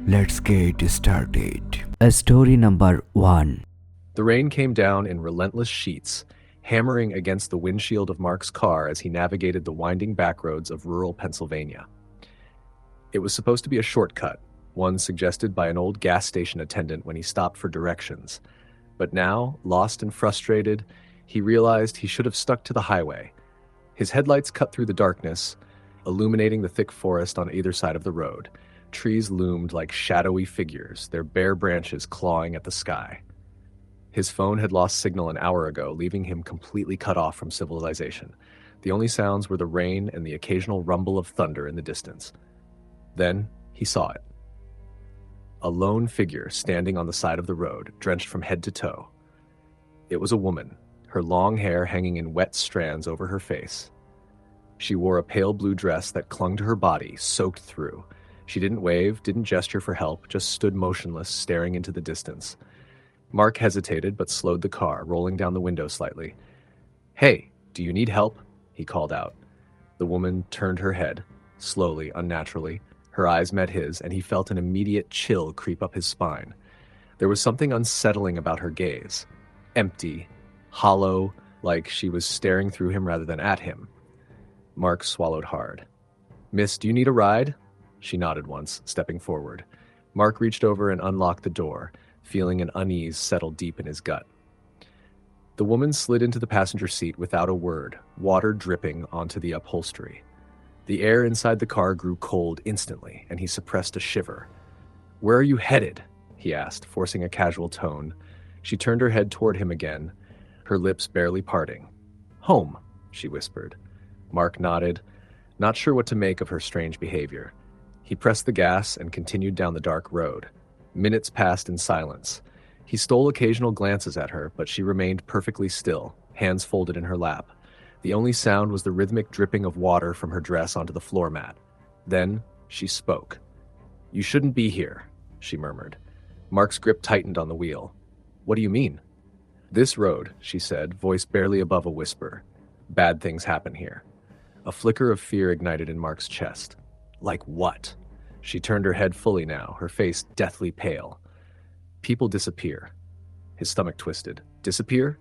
Let's get started. Story number 1. The rain came down in relentless sheets, hammering against the windshield of Mark's car as he navigated the winding backroads of rural Pennsylvania. It was supposed to be a shortcut, one suggested by an old gas station attendant when he stopped for directions. But now, lost and frustrated, he realized he should have stuck to the highway. His headlights cut through the darkness, illuminating the thick forest on either side of the road. Trees loomed like shadowy figures, their bare branches clawing at the sky. His phone had lost signal an hour ago, leaving him completely cut off from civilization. The only sounds were the rain and the occasional rumble of thunder in the distance. Then he saw it. A lone figure standing on the side of the road, drenched from head to toe. It was a woman, her long hair hanging in wet strands over her face. She wore a pale blue dress that clung to her body, soaked through. She didn't wave, didn't gesture for help, just stood motionless, staring into the distance. Mark hesitated but slowed the car, rolling down the window slightly. "Hey, do you need help?" he called out. The woman turned her head, slowly, unnaturally. Her eyes met his, and he felt an immediate chill creep up his spine. There was something unsettling about her gaze. Empty, hollow, like she was staring through him rather than at him. Mark swallowed hard. "Miss, do you need a ride?" She nodded once, stepping forward. Mark reached over and unlocked the door, feeling an unease settle deep in his gut. The woman slid into the passenger seat without a word, water dripping onto the upholstery. The air inside the car grew cold instantly, and he suppressed a shiver. "Where are you headed?" he asked, forcing a casual tone. She turned her head toward him again, her lips barely parting. "Home," she whispered. Mark nodded, not sure what to make of her strange behavior. He pressed the gas and continued down the dark road. Minutes passed in silence. He stole occasional glances at her, but she remained perfectly still, hands folded in her lap. The only sound was the rhythmic dripping of water from her dress onto the floor mat. Then she spoke. "You shouldn't be here," she murmured. Mark's grip tightened on the wheel. "What do you mean?" "This road," she said, voice barely above a whisper. "Bad things happen here." A flicker of fear ignited in Mark's chest. Like what? She turned her head fully now, her face deathly pale. "People disappear." His stomach twisted. "Disappear?"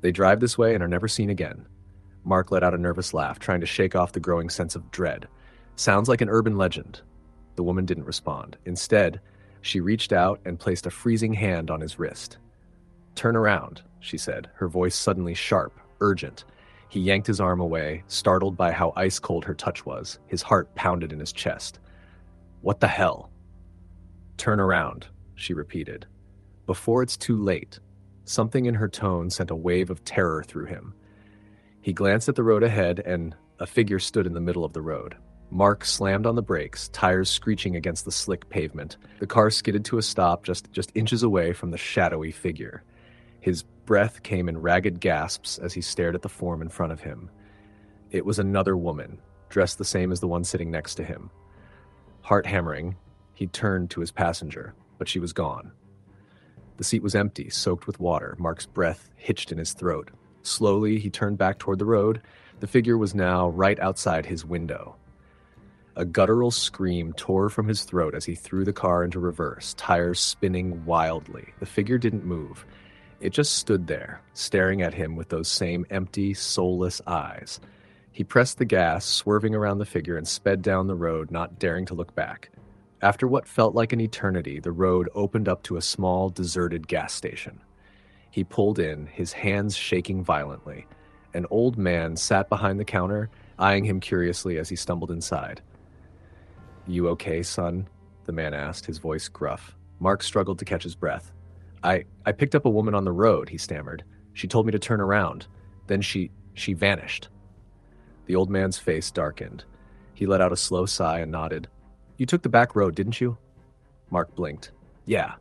"They drive this way and are never seen again." Mark let out a nervous laugh, trying to shake off the growing sense of dread. "Sounds like an urban legend." The woman didn't respond. Instead, she reached out and placed a freezing hand on his wrist. "Turn around," she said, her voice suddenly sharp, urgent. He yanked his arm away, startled by how ice-cold her touch was. His heart pounded in his chest. "What the hell?" "Turn around," she repeated. "Before it's too late." Something in her tone sent a wave of terror through him. He glanced at the road ahead, and a figure stood in the middle of the road. Mark slammed on the brakes, tires screeching against the slick pavement. The car skidded to a stop just inches away from the shadowy figure. His breath came in ragged gasps as he stared at the form in front of him. It was another woman, dressed the same as the one sitting next to him. Heart hammering, he turned to his passenger, but she was gone. The seat was empty, soaked with water. Mark's breath hitched in his throat. Slowly, he turned back toward the road. The figure was now right outside his window. A guttural scream tore from his throat as he threw the car into reverse, tires spinning wildly. The figure didn't move. It just stood there, staring at him with those same empty, soulless eyes. He pressed the gas, swerving around the figure, and sped down the road, not daring to look back. After what felt like an eternity, the road opened up to a small, deserted gas station. He pulled in, his hands shaking violently. An old man sat behind the counter, eyeing him curiously as he stumbled inside. "You okay, son?" the man asked, his voice gruff. Mark struggled to catch his breath. I picked up a woman on the road," he stammered. "She told me to turn around. Then she vanished." The old man's face darkened. He let out a slow sigh and nodded. "You took the back road, didn't you?" Mark blinked. "Yeah.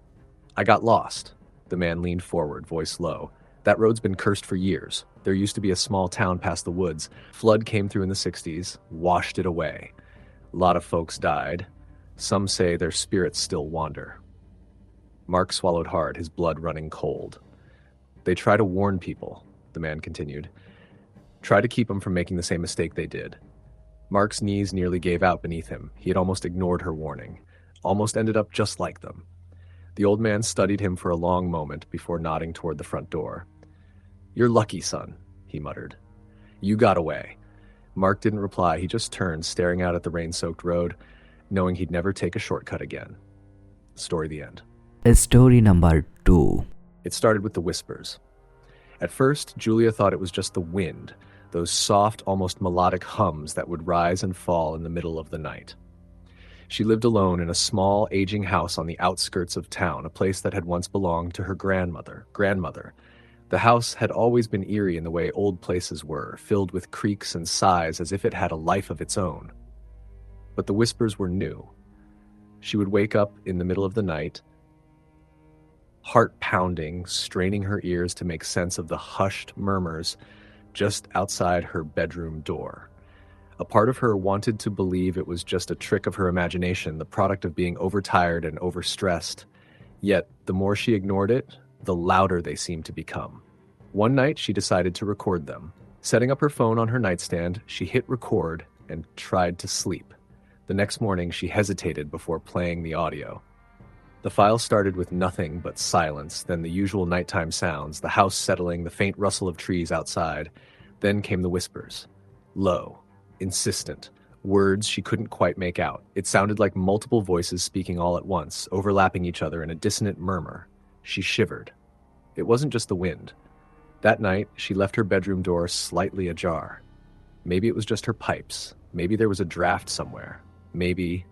I got lost." The man leaned forward, voice low. "That road's been cursed for years. There used to be a small town past the woods. Flood came through in the 60s, washed it away. A lot of folks died. Some say their spirits still wander." Mark swallowed hard, his blood running cold. "They try to warn people," the man continued. "Try to keep them from making the same mistake they did." Mark's knees nearly gave out beneath him. He had almost ignored her warning. almost ended up just like them. The old man studied him for a long moment before nodding toward the front door. "You're lucky, son," he muttered. "You got away." Mark didn't reply. He just turned, staring out at the rain-soaked road, knowing he'd never take a shortcut again. Story the end. Story number 2. It started with the whispers. At first, Julia thought it was just the wind, those soft, almost melodic hums that would rise and fall in the middle of the night. She lived alone in a small, aging house on the outskirts of town, a place that had once belonged to her grandmother. The house had always been eerie in the way old places were, filled with creaks and sighs as if it had a life of its own. But the whispers were new. She would wake up in the middle of the night, heart pounding, straining her ears to make sense of the hushed murmurs just outside her bedroom door. A part of her wanted to believe it was just a trick of her imagination, the product of being overtired and overstressed. Yet, the more she ignored it, the louder they seemed to become. One night, she decided to record them. Setting up her phone on her nightstand, she hit record and tried to sleep. The next morning, she hesitated before playing the audio. The file started with nothing but silence, then the usual nighttime sounds, the house settling, the faint rustle of trees outside. Then came the whispers. Low, insistent, words she couldn't quite make out. It sounded like multiple voices speaking all at once, overlapping each other in a dissonant murmur. She shivered. It wasn't just the wind. That night, she left her bedroom door slightly ajar. Maybe it was just her pipes. Maybe there was a draft somewhere. Maybe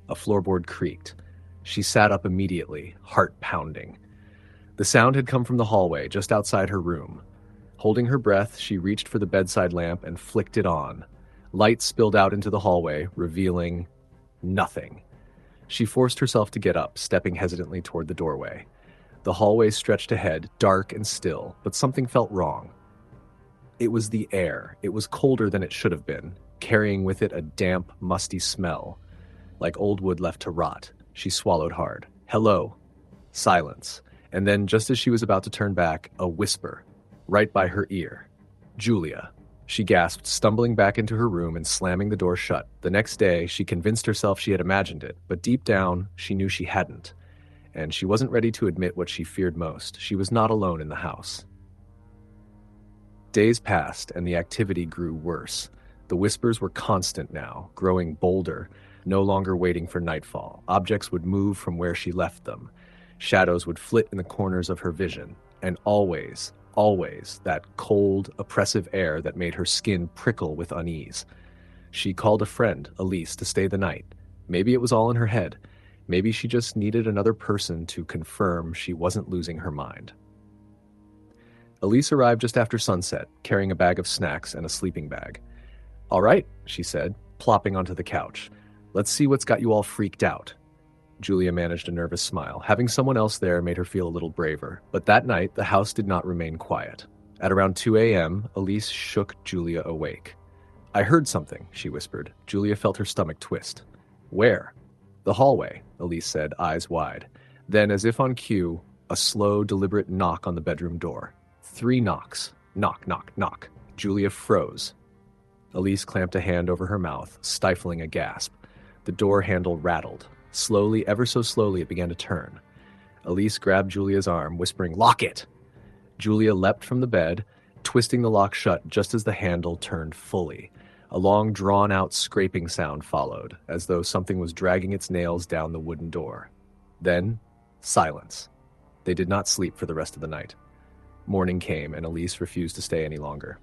a floorboard creaked. She sat up immediately, heart pounding. The sound had come from the hallway, just outside her room. Holding her breath, she reached for the bedside lamp and flicked it on. Light spilled out into the hallway, revealing nothing. She forced herself to get up, stepping hesitantly toward the doorway. The hallway stretched ahead, dark and still, but something felt wrong. It was the air. It was colder than it should have been, carrying with it a damp, musty smell, like old wood left to rot. She swallowed hard. Hello. Silence. And then, just as she was about to turn back, a whisper, right by her ear. Julia. She gasped, stumbling back into her room and slamming the door shut. The next day, she convinced herself she had imagined it, but deep down, she knew she hadn't. And she wasn't ready to admit what she feared most. She was not alone in the house. Days passed, and the activity grew worse. The whispers were constant now, growing bolder, no longer waiting for nightfall. Objects would move from where she left them. Shadows would flit in the corners of her vision. And always, that cold, oppressive air that made her skin prickle with unease. She called a friend, Elise, to stay the night. Maybe it was all in her head. Maybe she just needed another person to confirm she wasn't losing her mind. Elise arrived just after sunset, carrying a bag of snacks and a sleeping bag. "All right," she said, plopping onto the couch. "Let's see what's got you all freaked out." Julia managed a nervous smile. Having someone else there made her feel a little braver. But that night, the house did not remain quiet. At around 2 a.m., Elise shook Julia awake. "I heard something," she whispered. Julia felt her stomach twist. "Where?" "The hallway," Elise said, eyes wide. Then, as if on cue, a slow, deliberate knock on the bedroom door. 3 knocks. Knock, knock, knock. Julia froze. Elise clamped a hand over her mouth, stifling a gasp. The door handle rattled. Slowly, ever so slowly, it began to turn. Elise grabbed Julia's arm, whispering, "Lock it!" Julia leapt from the bed, twisting the lock shut just as the handle turned fully. A long, drawn-out scraping sound followed, as though something was dragging its nails down the wooden door. Then, silence. They did not sleep for the rest of the night. Morning came, and Elise refused to stay any longer.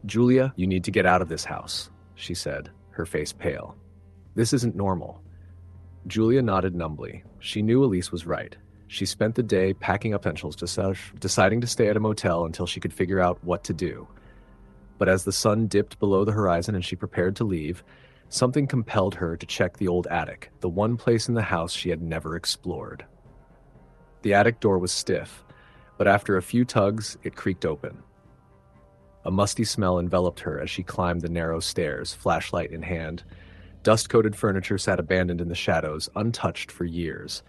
"Julia, you need to get out of this house," she said, her face pale. "This isn't normal." Julia nodded numbly. She knew Elise was right. She spent the day packing up essentials, deciding to stay at a motel until she could figure out what to do. But as the sun dipped below the horizon and she prepared to leave, something compelled her to check the old attic, the one place in the house she had never explored. The attic door was stiff, but after a few tugs, it creaked open. A musty smell enveloped her as she climbed the narrow stairs, flashlight in hand. Dust-coated furniture sat abandoned in the shadows, untouched for years.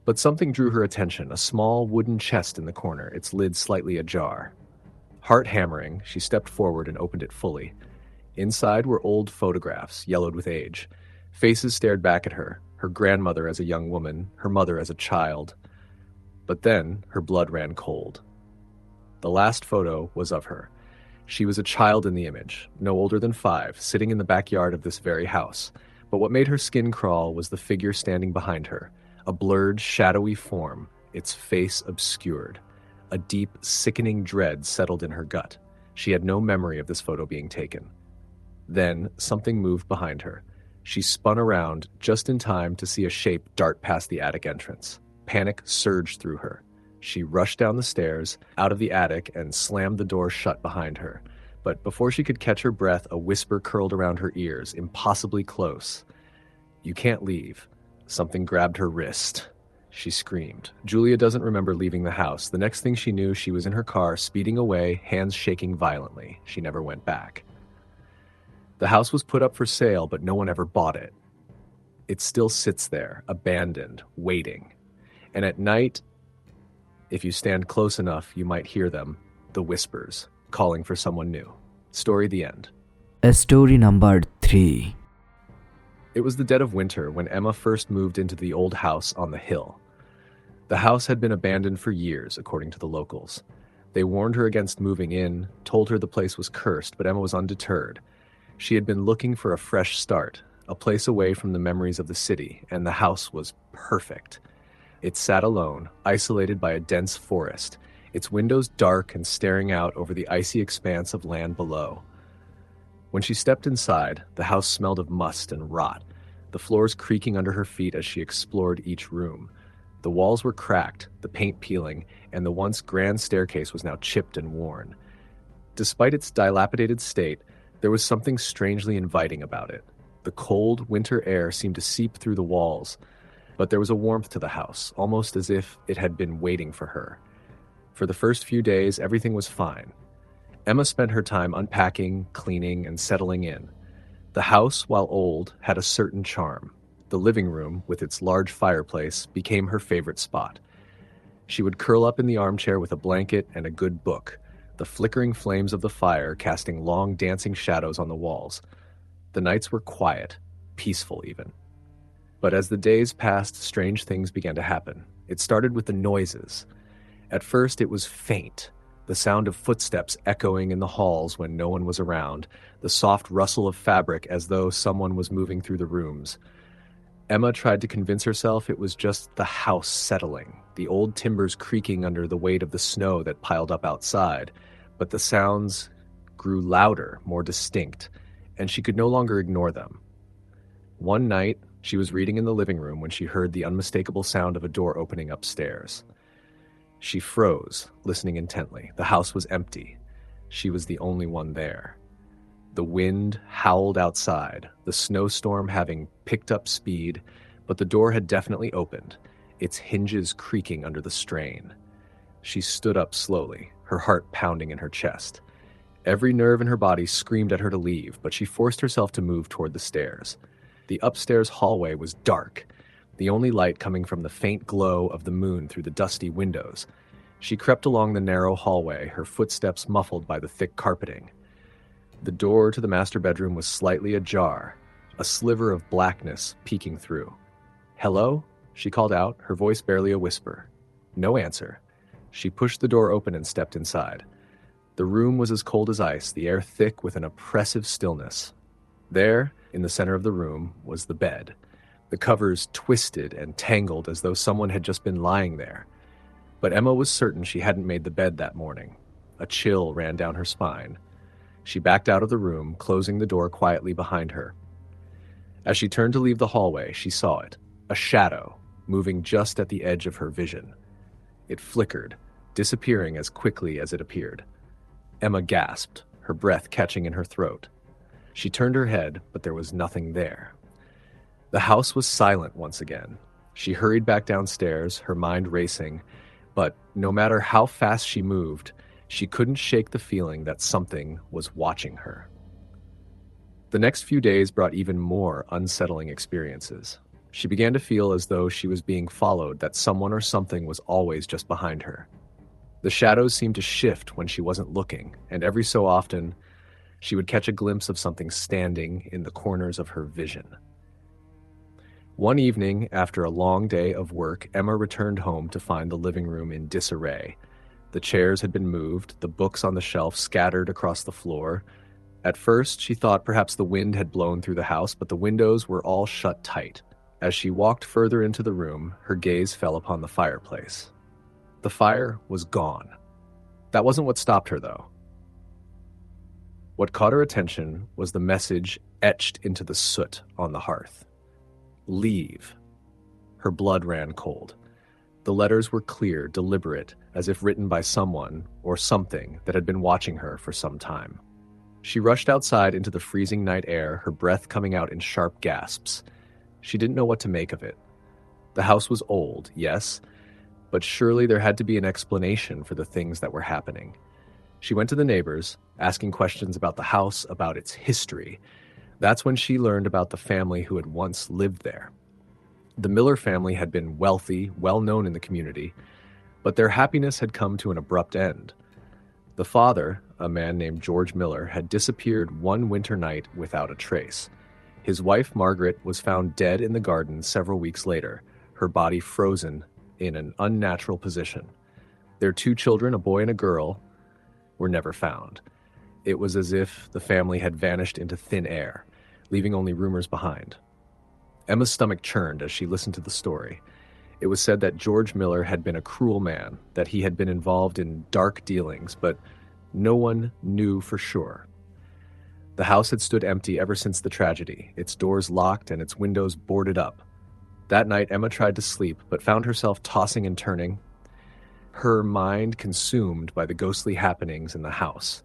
But something drew her attention, a small wooden chest in the corner, its lid slightly ajar. Heart hammering, she stepped forward and opened it fully. Inside were old photographs, yellowed with age. Faces stared back at her grandmother as a young woman, her mother as a child. But then her blood ran cold. The last photo was of her. She was a child in the image, no older than 5, sitting in the backyard of this very house. But what made her skin crawl was the figure standing behind her, a blurred, shadowy form, its face obscured. A deep, sickening dread settled in her gut. She had no memory of this photo being taken. Then something moved behind her. She spun around just in time to see a shape dart past the attic entrance. Panic surged through her. She rushed down the stairs, out of the attic, and slammed the door shut behind her. But before she could catch her breath, a whisper curled around her ears, impossibly close. "You can't leave." Something grabbed her wrist. She screamed. Julia doesn't remember leaving the house. The next thing she knew, she was in her car, speeding away, hands shaking violently. She never went back. The house was put up for sale, but no one ever bought it. It still sits there, abandoned, waiting. And at night, if you stand close enough, you might hear them, the whispers, calling for someone new. Story the end. Story number 3. It was the dead of winter when Emma first moved into the old house on the hill. The house had been abandoned for years, according to the locals. They warned her against moving in, told her the place was cursed, but Emma was undeterred. She had been looking for a fresh start, a place away from the memories of the city, and the house was perfect. It sat alone, isolated by a dense forest, its windows dark and staring out over the icy expanse of land below. When she stepped inside, the house smelled of must and rot, the floors creaking under her feet as she explored each room. The walls were cracked, the paint peeling, and the once grand staircase was now chipped and worn. Despite its dilapidated state, there was something strangely inviting about it. The cold, winter air seemed to seep through the walls, but there was a warmth to the house, almost as if it had been waiting for her. For the first few days, everything was fine. Emma spent her time unpacking, cleaning, and settling in. The house, while old, had a certain charm. The living room, with its large fireplace, became her favorite spot. She would curl up in the armchair with a blanket and a good book, the flickering flames of the fire casting long dancing shadows on the walls. The nights were quiet, peaceful even. But as the days passed, strange things began to happen. It started with the noises. At first, it was faint, the sound of footsteps echoing in the halls when no one was around, the soft rustle of fabric as though someone was moving through the rooms. Emma tried to convince herself it was just the house settling, the old timbers creaking under the weight of the snow that piled up outside, but the sounds grew louder, more distinct, and she could no longer ignore them. One night, she was reading in the living room when she heard the unmistakable sound of a door opening upstairs. She froze, listening intently. The house was empty. She was the only one there. The wind howled outside, the snowstorm having picked up speed, but the door had definitely opened, its hinges creaking under the strain. She stood up slowly, her heart pounding in her chest. Every nerve in her body screamed at her to leave, but she forced herself to move toward the stairs. The upstairs hallway was dark, the only light coming from the faint glow of the moon through the dusty windows. She crept along the narrow hallway, her footsteps muffled by the thick carpeting. The door to the master bedroom was slightly ajar, a sliver of blackness peeking through. "Hello?" she called out, her voice barely a whisper. No answer. She pushed the door open and stepped inside. The room was as cold as ice, the air thick with an oppressive stillness. There, in the center of the room, was the bed, the covers twisted and tangled as though someone had just been lying there. But Emma was certain she hadn't made the bed that morning. A chill ran down her spine. She backed out of the room, closing the door quietly behind her. As she turned to leave the hallway, she saw it, a shadow, moving just at the edge of her vision. It flickered, disappearing as quickly as it appeared. Emma gasped, her breath catching in her throat. She turned her head, but there was nothing there. The house was silent once again. She hurried back downstairs, her mind racing, but no matter how fast she moved, she couldn't shake the feeling that something was watching her. The next few days brought even more unsettling experiences. She began to feel as though she was being followed, that someone or something was always just behind her. The shadows seemed to shift when she wasn't looking, and every so often, she would catch a glimpse of something standing in the corners of her vision. One evening, after a long day of work, Emma returned home to find the living room in disarray. The chairs had been moved, the books on the shelf scattered across the floor. At first, she thought perhaps the wind had blown through the house, but the windows were all shut tight. As she walked further into the room, her gaze fell upon the fireplace. The fire was gone. That wasn't what stopped her, though. What caught her attention was the message etched into the soot on the hearth. Leave. Her blood ran cold. The letters were clear, deliberate, as if written by someone or something that had been watching her for some time. She rushed outside into the freezing night air, her breath coming out in sharp gasps. She didn't know what to make of it. The house was old, yes, but surely there had to be an explanation for the things that were happening. She went to the neighbors, asking questions about the house, about its history. That's when she learned about the family who had once lived there. The Miller family had been wealthy, well-known in the community, but their happiness had come to an abrupt end. The father, a man named George Miller, had disappeared one winter night without a trace. His wife, Margaret, was found dead in the garden several weeks later, her body frozen in an unnatural position. Their 2 children, a boy and a girl, were never found. It was as if the family had vanished into thin air, leaving only rumors behind. Emma's stomach churned as she listened to the story. It was said that George Miller had been a cruel man, that he had been involved in dark dealings, but no one knew for sure. The house had stood empty ever since the tragedy, its doors locked and its windows boarded up. That night, Emma tried to sleep, but found herself tossing and turning, her mind consumed by the ghostly happenings in the house.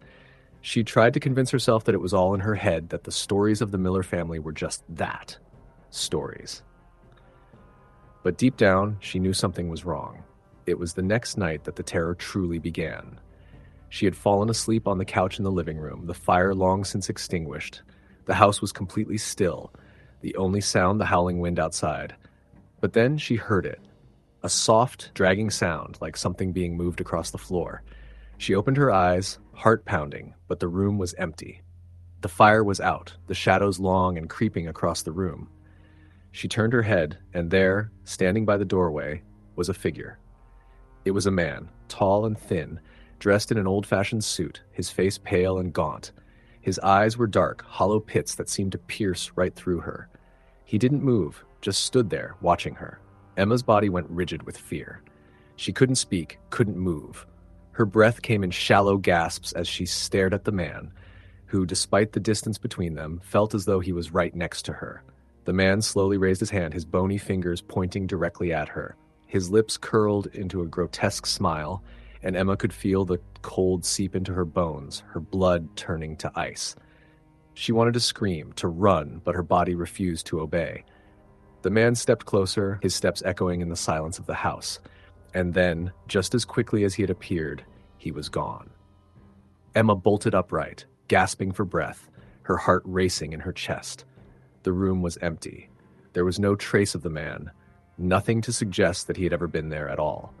She tried to convince herself that it was all in her head, that the stories of the Miller family were just that, stories. But deep down, she knew something was wrong. It was the next night that the terror truly began. She had fallen asleep on the couch in the living room, the fire long since extinguished. The house was completely still, the only sound the howling wind outside. But then she heard it, a soft, dragging sound like something being moved across the floor. She opened her eyes, heart pounding, but the room was empty. The fire was out, the shadows long and creeping across the room. She turned her head, and there, standing by the doorway, was a figure. It was a man, tall and thin, dressed in an old-fashioned suit, his face pale and gaunt. His eyes were dark, hollow pits that seemed to pierce right through her. He didn't move, just stood there, watching her. Emma's body went rigid with fear. She couldn't speak, couldn't move. Her breath came in shallow gasps as she stared at the man, who, despite the distance between them, felt as though he was right next to her. The man slowly raised his hand, his bony fingers pointing directly at her. His lips curled into a grotesque smile, and Emma could feel the cold seep into her bones, her blood turning to ice. She wanted to scream, to run, but her body refused to obey. The man stepped closer, his steps echoing in the silence of the house. And then, just as quickly as he had appeared, he was gone. Emma bolted upright, gasping for breath, her heart racing in her chest. The room was empty. There was no trace of the man, nothing to suggest that he had ever been there at all.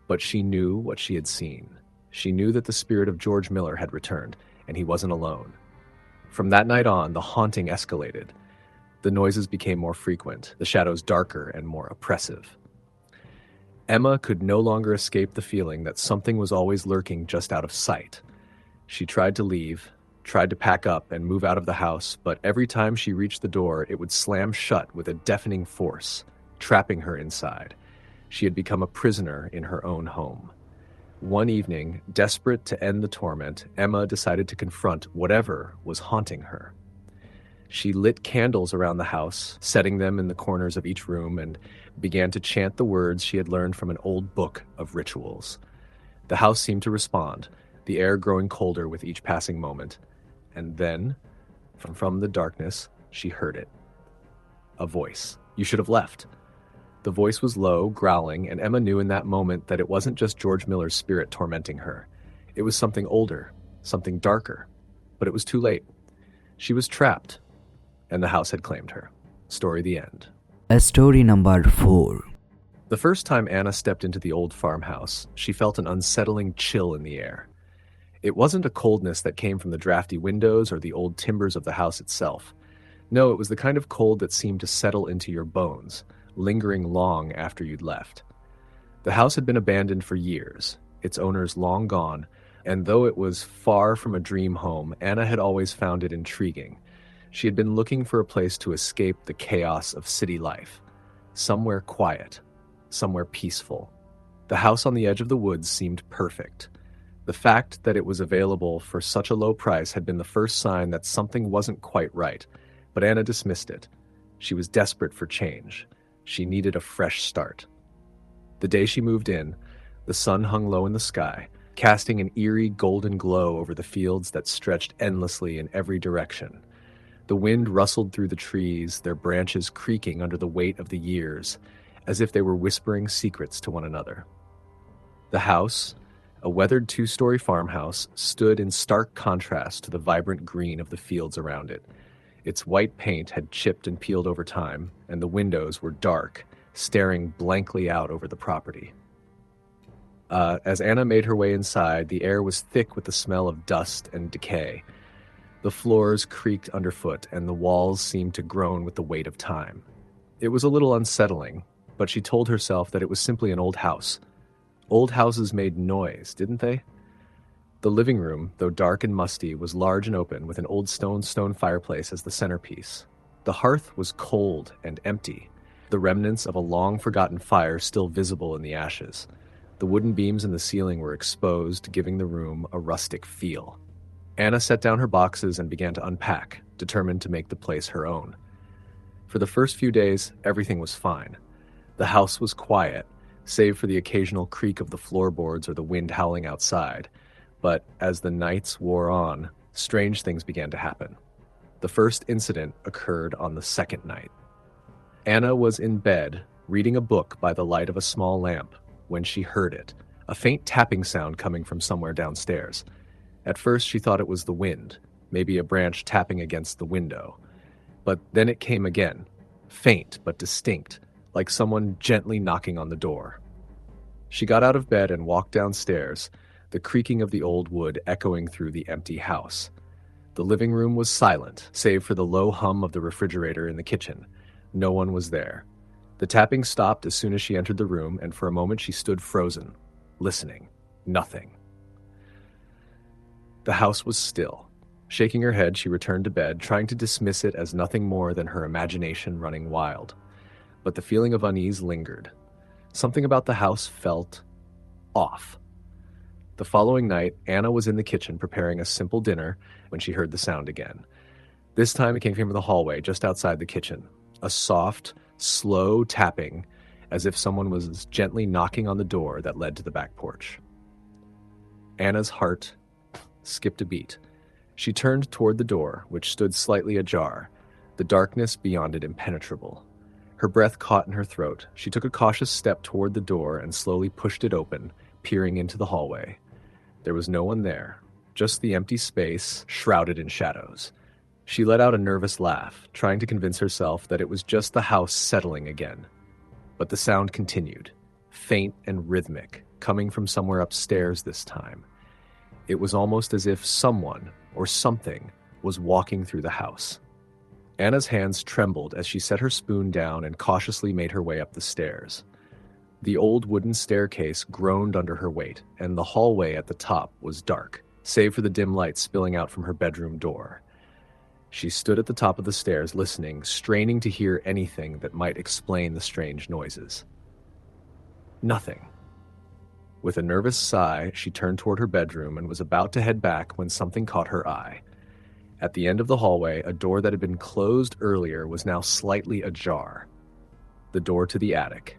But she knew what she had seen. She knew that the spirit of George Miller had returned, and he wasn't alone. From that night on, the haunting escalated. The noises became more frequent, the shadows darker and more oppressive. Emma could no longer escape the feeling that something was always lurking just out of sight. She tried to leave, tried to pack up and move out of the house, but every time she reached the door, it would slam shut with a deafening force, trapping her inside. She had become a prisoner in her own home. One evening, desperate to end the torment, Emma decided to confront whatever was haunting her. She lit candles around the house, setting them in the corners of each room, and began to chant the words she had learned from an old book of rituals. The house seemed to respond, the air growing colder with each passing moment. And then, from the darkness, she heard it. A voice. "You should have left." The voice was low, growling, and Emma knew in that moment that it wasn't just George Miller's spirit tormenting her. It was something older, something darker. But it was too late. She was trapped, and the house had claimed her. Story the end. Story number 4. The first time Anna stepped into the old farmhouse, she felt an unsettling chill in the air. It wasn't a coldness that came from the drafty windows or the old timbers of the house itself. No, it was the kind of cold that seemed to settle into your bones, lingering long after you'd left. The house had been abandoned for years, its owners long gone, and though it was far from a dream home, Anna had always found it intriguing. She had been looking for a place to escape the chaos of city life, somewhere quiet, somewhere peaceful. The house on the edge of the woods seemed perfect. The fact that it was available for such a low price had been the first sign that something wasn't quite right, but Anna dismissed it. She was desperate for change. She needed a fresh start. The day she moved in, the sun hung low in the sky, casting an eerie golden glow over the fields that stretched endlessly in every direction. The wind rustled through the trees, their branches creaking under the weight of the years, as if they were whispering secrets to one another. The house, a weathered two-story farmhouse, stood in stark contrast to the vibrant green of the fields around it. Its white paint had chipped and peeled over time, and the windows were dark, staring blankly out over the property. As Anna made her way inside, the air was thick with the smell of dust and decay. The floors creaked underfoot, and the walls seemed to groan with the weight of time. It was a little unsettling, but she told herself that it was simply an old house. Old houses made noise, didn't they? The living room, though dark and musty, was large and open, with an old stone fireplace as the centerpiece. The hearth was cold and empty, the remnants of a long-forgotten fire still visible in the ashes. The wooden beams in the ceiling were exposed, giving the room a rustic feel. Anna set down her boxes and began to unpack, determined to make the place her own. For the first few days, everything was fine. The house was quiet, save for the occasional creak of the floorboards or the wind howling outside. But as the nights wore on, strange things began to happen. The first incident occurred on the second night. Anna was in bed, reading a book by the light of a small lamp, when she heard it, a faint tapping sound coming from somewhere downstairs. At first she thought it was the wind, maybe a branch tapping against the window. But then it came again, faint but distinct, like someone gently knocking on the door. She got out of bed and walked downstairs, the creaking of the old wood echoing through the empty house. The living room was silent, save for the low hum of the refrigerator in the kitchen. No one was there. The tapping stopped as soon as she entered the room, and for a moment she stood frozen, listening. Nothing. The house was still. Shaking her head, she returned to bed, trying to dismiss it as nothing more than her imagination running wild. But the feeling of unease lingered. Something about the house felt off. The following night, Anna was in the kitchen preparing a simple dinner when she heard the sound again. This time it came from the hallway just outside the kitchen. A soft, slow tapping, as if someone was gently knocking on the door that led to the back porch. Anna's heart skipped a beat. She turned toward the door, which stood slightly ajar, the darkness beyond it impenetrable. Her breath caught in her throat. She took a cautious step toward the door and slowly pushed it open, peering into the hallway. There was no one there, just the empty space shrouded in shadows. She let out a nervous laugh, trying to convince herself that it was just the house settling again. But the sound continued, faint and rhythmic, coming from somewhere upstairs this time. It was almost as if someone or something was walking through the house. Anna's hands trembled as she set her spoon down and cautiously made her way up the stairs. The old wooden staircase groaned under her weight, and the hallway at the top was dark, save for the dim light spilling out from her bedroom door. She stood at the top of the stairs, listening, straining to hear anything that might explain the strange noises. Nothing. With a nervous sigh, she turned toward her bedroom and was about to head back when something caught her eye. At the end of the hallway, a door that had been closed earlier was now slightly ajar. The door to the attic.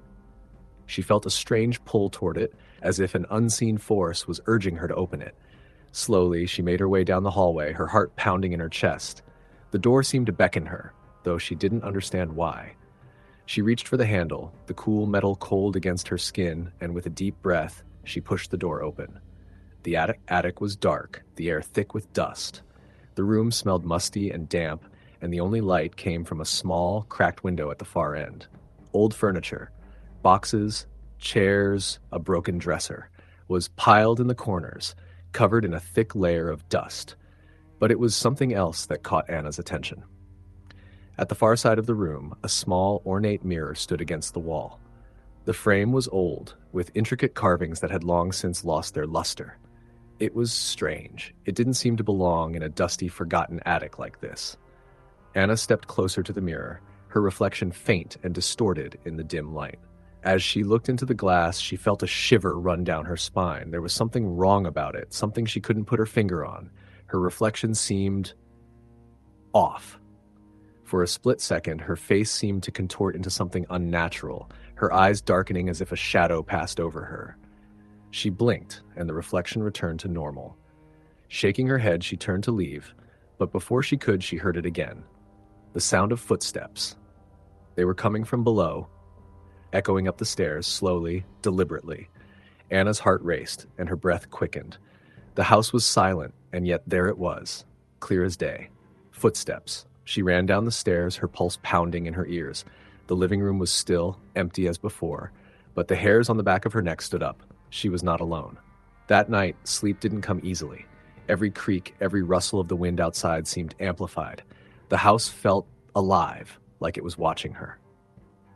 She felt a strange pull toward it, as if an unseen force was urging her to open it. Slowly, she made her way down the hallway, her heart pounding in her chest. The door seemed to beckon her, though she didn't understand why. She reached for the handle, the cool metal cold against her skin, and with a deep breath, she pushed the door open. The attic was dark, the air thick with dust. The room smelled musty and damp, and the only light came from a small, cracked window at the far end. Old furniture, boxes, chairs, a broken dresser, was piled in the corners, covered in a thick layer of dust. But it was something else that caught Anna's attention. At the far side of the room, a small, ornate mirror stood against the wall. The frame was old, with intricate carvings that had long since lost their luster. It was strange. It didn't seem to belong in a dusty, forgotten attic like this. Anna stepped closer to the mirror, her reflection faint and distorted in the dim light. As she looked into the glass, she felt a shiver run down her spine. There was something wrong about it, something she couldn't put her finger on. Her reflection seemed off. For a split second, her face seemed to contort into something unnatural, her eyes darkening as if a shadow passed over her. She blinked, and the reflection returned to normal. Shaking her head, she turned to leave, but before she could, she heard it again. The sound of footsteps. They were coming from below, echoing up the stairs, slowly, deliberately. Anna's heart raced, and her breath quickened. The house was silent, and yet there it was, clear as day. Footsteps. She ran down the stairs, her pulse pounding in her ears. The living room was still, empty as before, but the hairs on the back of her neck stood up. She was not alone. That night, sleep didn't come easily. Every creak, every rustle of the wind outside seemed amplified. The house felt alive, like it was watching her.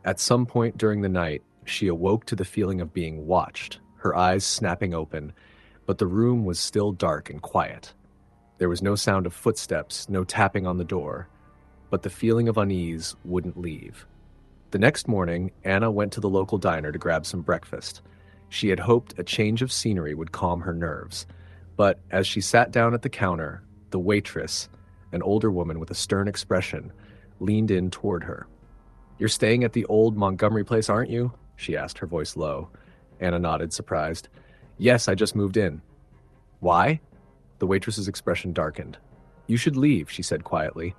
At some point during the night, she awoke to the feeling of being watched, her eyes snapping open, but the room was still dark and quiet. There was no sound of footsteps, no tapping on the door, but the feeling of unease wouldn't leave. The next morning, Anna went to the local diner to grab some breakfast. She had hoped a change of scenery would calm her nerves, but as she sat down at the counter, the waitress, an older woman with a stern expression, leaned in toward her. "You're staying at the old Montgomery place, aren't you?" she asked, her voice low. Anna nodded, surprised. "Yes, I just moved in." "Why?" The waitress's expression darkened. "You should leave," she said quietly.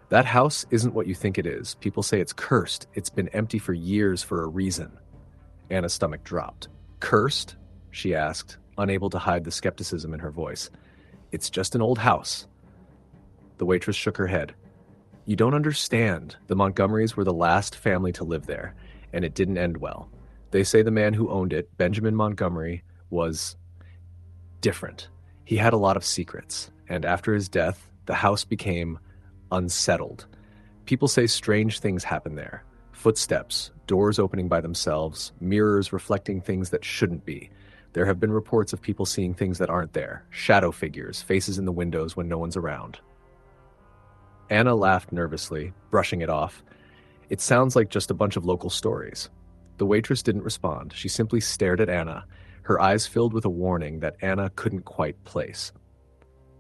"That house isn't what you think it is. People say it's cursed. It's been empty for years for a reason." Anna's stomach dropped. "Cursed?" she asked, unable to hide the skepticism in her voice. "It's just an old house." The waitress shook her head. "You don't understand. The Montgomerys were the last family to live there, and it didn't end well. They say the man who owned it, Benjamin Montgomery, was different. He had a lot of secrets, and after his death, the house became unsettled. People say strange things happen there. Footsteps, doors opening by themselves, mirrors reflecting things that shouldn't be. There have been reports of people seeing things that aren't there, shadow figures, faces in the windows when no one's around." Anna laughed nervously, brushing it off. "It sounds like just a bunch of local stories." The waitress didn't respond. She simply stared at Anna, her eyes filled with a warning that Anna couldn't quite place.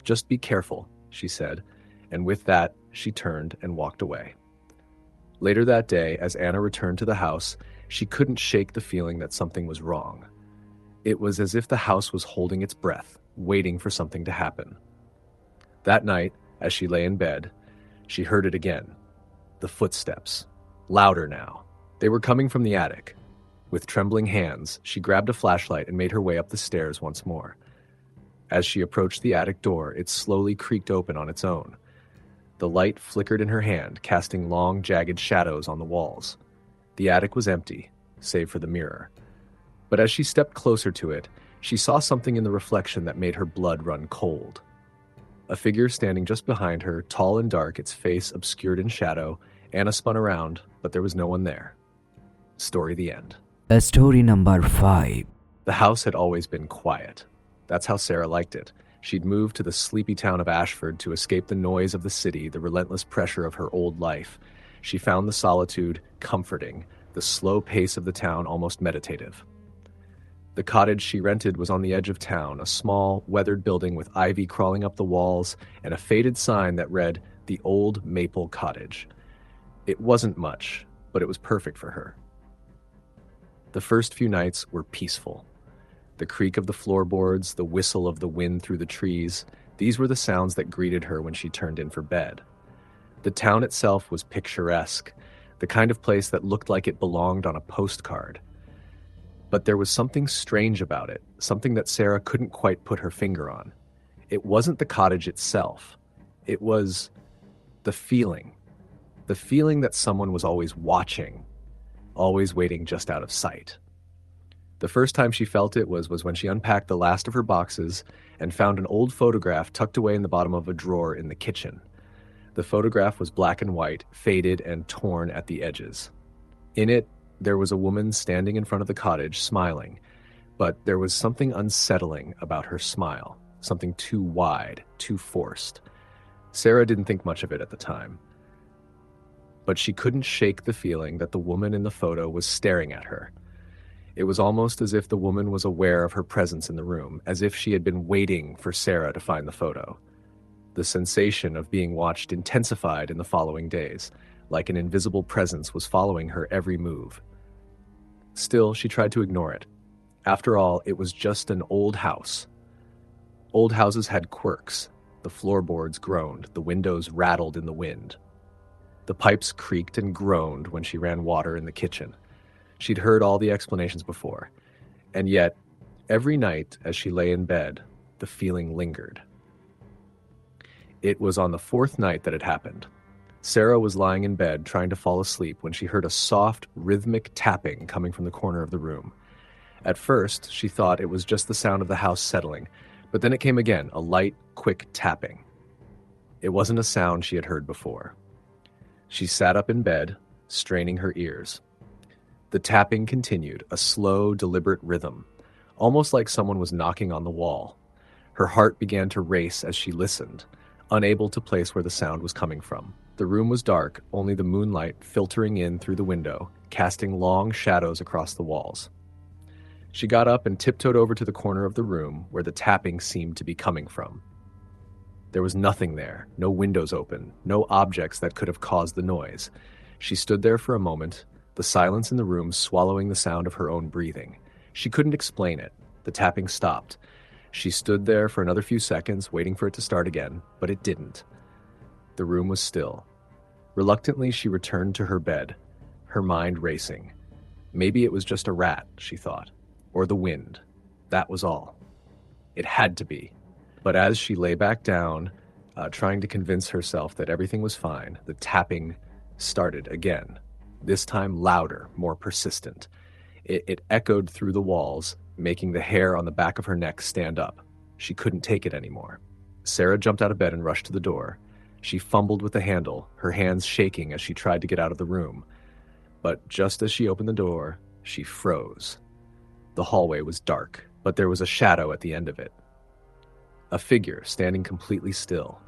"Just be careful," she said, and with that, she turned and walked away. Later that day, as Anna returned to the house, she couldn't shake the feeling that something was wrong. It was as if the house was holding its breath, waiting for something to happen. That night, as she lay in bed, she heard it again. The footsteps. Louder now. They were coming from the attic. With trembling hands, she grabbed a flashlight and made her way up the stairs once more. As she approached the attic door, it slowly creaked open on its own. The light flickered in her hand, casting long, jagged shadows on the walls. The attic was empty, save for the mirror. But as she stepped closer to it, she saw something in the reflection that made her blood run cold. A figure standing just behind her, tall and dark, its face obscured in shadow. Anna spun around, but there was no one there. Story the end. Story number 5. The house had always been quiet. That's how Sarah liked it. She'd moved to the sleepy town of Ashford to escape the noise of the city, the relentless pressure of her old life. She found the solitude comforting, the slow pace of the town almost meditative. The cottage she rented was on the edge of town, a small, weathered building with ivy crawling up the walls and a faded sign that read, "The Old Maple Cottage." It wasn't much, but it was perfect for her. The first few nights were peaceful. The creak of the floorboards, the whistle of the wind through the trees, these were the sounds that greeted her when she turned in for bed. The town itself was picturesque, the kind of place that looked like it belonged on a postcard. But there was something strange about it, something that Sarah couldn't quite put her finger on. It wasn't the cottage itself. It was the feeling that someone was always watching, always waiting just out of sight. The first time she felt it was when she unpacked the last of her boxes and found an old photograph tucked away in the bottom of a drawer in the kitchen. The photograph was black and white, faded and torn at the edges. In it, there was a woman standing in front of the cottage, smiling, but there was something unsettling about her smile, something too wide, too forced. Sarah didn't think much of it at the time, but she couldn't shake the feeling that the woman in the photo was staring at her. It was almost as if the woman was aware of her presence in the room, as if she had been waiting for Sarah to find the photo. The sensation of being watched intensified in the following days, like an invisible presence was following her every move. Still, she tried to ignore it. After all, it was just an old house. Old houses had quirks. The floorboards groaned, the windows rattled in the wind. The pipes creaked and groaned when she ran water in the kitchen. She'd heard all the explanations before, and yet, every night as she lay in bed, the feeling lingered. It was on the fourth night that it happened. Sarah was lying in bed trying to fall asleep when she heard a soft, rhythmic tapping coming from the corner of the room. At first, she thought it was just the sound of the house settling, but then it came again, a light, quick tapping. It wasn't a sound she had heard before. She sat up in bed, straining her ears. The tapping continued, a slow, deliberate rhythm, almost like someone was knocking on the wall. Her heart began to race as she listened, unable to place where the sound was coming from. The room was dark, only the moonlight filtering in through the window, casting long shadows across the walls. She got up and tiptoed over to the corner of the room where the tapping seemed to be coming from. There was nothing there, no windows open, no objects that could have caused the noise. She stood there for a moment, the silence in the room swallowing the sound of her own breathing. She couldn't explain it. The tapping stopped. She stood there for another few seconds, waiting for it to start again, but it didn't. The room was still. Reluctantly, she returned to her bed, her mind racing. Maybe it was just a rat, she thought, or the wind. That was all. It had to be. But as she lay back down, trying to convince herself that everything was fine, the tapping started again, this time louder, more persistent. It echoed through the walls, making the hair on the back of her neck stand up. She couldn't take it anymore. Sarah jumped out of bed and rushed to the door. She fumbled with the handle, her hands shaking as she tried to get out of the room. But just as she opened the door, she froze. The hallway was dark, but there was a shadow at the end of it. A figure standing completely still.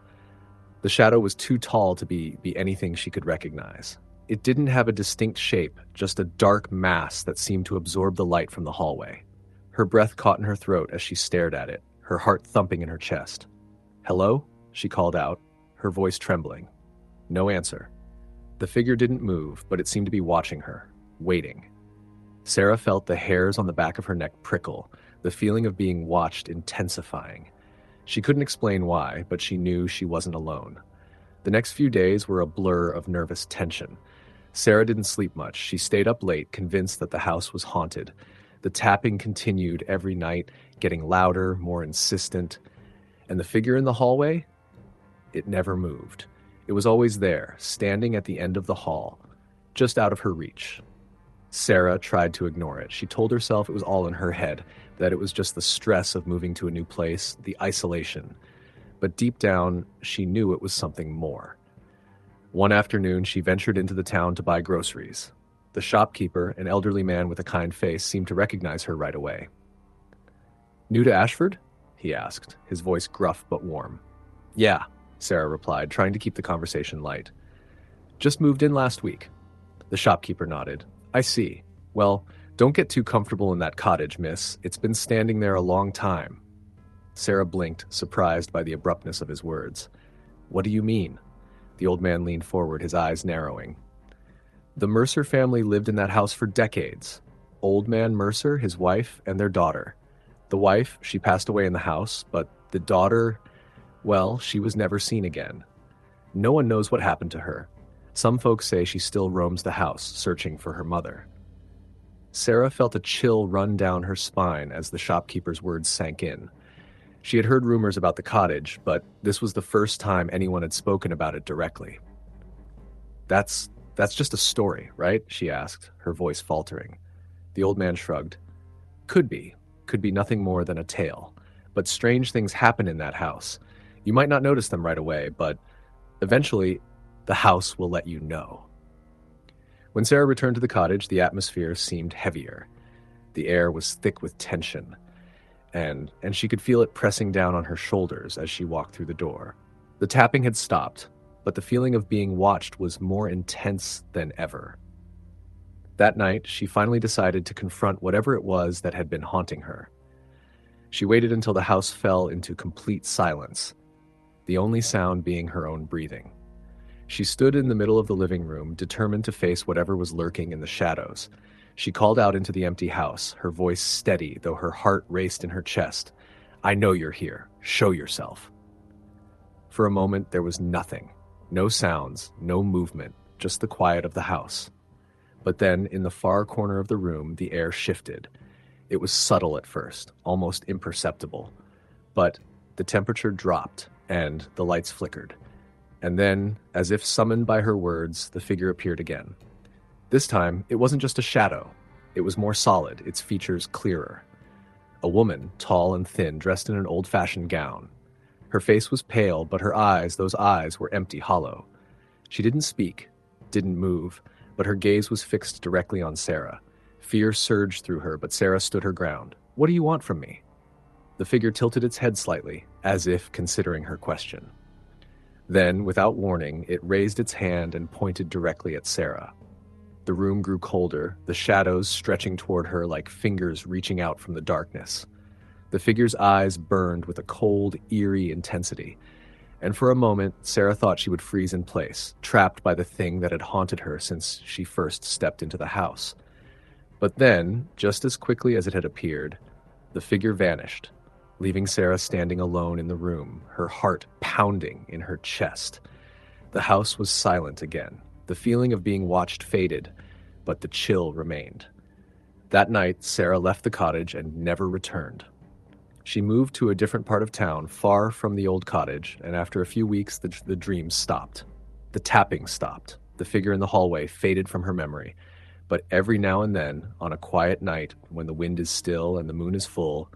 The shadow was too tall to be anything she could recognize. It didn't have a distinct shape, just a dark mass that seemed to absorb the light from the hallway. Her breath caught in her throat as she stared at it, her heart thumping in her chest. "Hello?" she called out, her voice trembling. No answer. The figure didn't move, but it seemed to be watching her, waiting. Sarah felt the hairs on the back of her neck prickle, the feeling of being watched intensifying. She couldn't explain why, but she knew she wasn't alone. The next few days were a blur of nervous tension. Sarah didn't sleep much. She stayed up late, convinced that the house was haunted. The tapping continued every night, getting louder, more insistent. And the figure in the hallway? It never moved. It was always there, standing at the end of the hall, just out of her reach. Sarah tried to ignore it. She told herself it was all in her head, that it was just the stress of moving to a new place, the isolation. But deep down, she knew it was something more. One afternoon, she ventured into the town to buy groceries. The shopkeeper, an elderly man with a kind face, seemed to recognize her right away. "New to Ashford?" he asked, his voice gruff but warm. "Yeah," Sarah replied, trying to keep the conversation light. "Just moved in last week." The shopkeeper nodded. "I see. Well, don't get too comfortable in that cottage, miss. It's been standing there a long time." Sarah blinked, surprised by the abruptness of his words. "What do you mean?" The old man leaned forward, his eyes narrowing. "The Mercer family lived in that house for decades. Old man Mercer, his wife, and their daughter. The wife, she passed away in the house, but the daughter, well, she was never seen again. No one knows what happened to her. Some folks say she still roams the house, searching for her mother." Sarah felt a chill run down her spine as the shopkeeper's words sank in. She had heard rumors about the cottage, but this was the first time anyone had spoken about it directly. That's just a story, right?" she asked, her voice faltering. The old man shrugged. Could be nothing more than a tale. But strange things happen in that house. You might not notice them right away, but Eventually, the house will let you know. When Sarah returned to the cottage, the atmosphere seemed heavier. The air was thick with tension, and she could feel it pressing down on her shoulders as she walked through the door. The tapping had stopped, but the feeling of being watched was more intense than ever. That night, she finally decided to confront whatever it was that had been haunting her. She waited until the house fell into complete silence, the only sound being her own breathing. She stood in the middle of the living room, determined to face whatever was lurking in the shadows. She called out into the empty house, her voice steady, though her heart raced in her chest. "I know you're here. Show yourself." For a moment, there was nothing. No sounds, no movement, just the quiet of the house. But then, in the far corner of the room, the air shifted. It was subtle at first, almost imperceptible. But the temperature dropped, and the lights flickered. And then, as if summoned by her words, the figure appeared again. This time, it wasn't just a shadow. It was more solid, its features clearer. A woman, tall and thin, dressed in an old-fashioned gown. Her face was pale, but her eyes, those eyes, were empty, hollow. She didn't speak, didn't move, but her gaze was fixed directly on Sarah. Fear surged through her, but Sarah stood her ground. "What do you want from me?" The figure tilted its head slightly, as if considering her question. Then, without warning, it raised its hand and pointed directly at Sarah. The room grew colder, the shadows stretching toward her like fingers reaching out from the darkness. The figure's eyes burned with a cold, eerie intensity, and for a moment, Sarah thought she would freeze in place, trapped by the thing that had haunted her since she first stepped into the house. But then, just as quickly as it had appeared, the figure vanished, leaving Sarah standing alone in the room, her heart pounding in her chest. The house was silent again. The feeling of being watched faded, but the chill remained. That night, Sarah left the cottage and never returned. She moved to a different part of town, far from the old cottage, and after a few weeks, the dreams stopped. The tapping stopped. The figure in the hallway faded from her memory. But every now and then, on a quiet night, when the wind is still and the moon is full,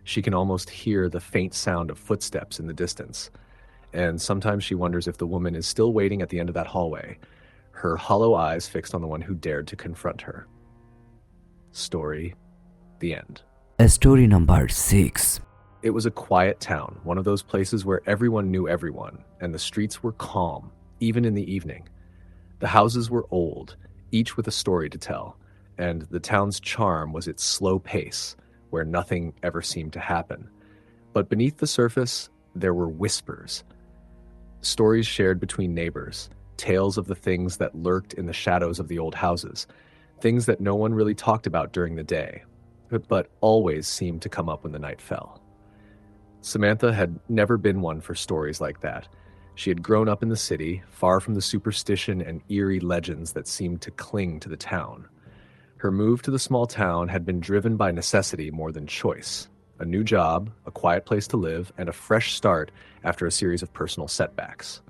she can almost hear the faint sound of footsteps in the distance. And sometimes she wonders if the woman is still waiting at the end of that hallway, her hollow eyes fixed on the one who dared to confront her. Story, the end. Story number 6. It was a quiet town, one of those places where everyone knew everyone, and the streets were calm, even in the evening. The houses were old, each with a story to tell, and the town's charm was its slow pace, where nothing ever seemed to happen. But beneath the surface, there were whispers. Stories shared between neighbors, tales of the things that lurked in the shadows of the old houses, things that no one really talked about during the day, but always seemed to come up when the night fell. Samantha had never been one for stories like that. She had grown up in the city, far from the superstition and eerie legends that seemed to cling to the town. Her move to the small town had been driven by necessity more than choice. A new job, a quiet place to live, and a fresh start after a series of personal setbacks.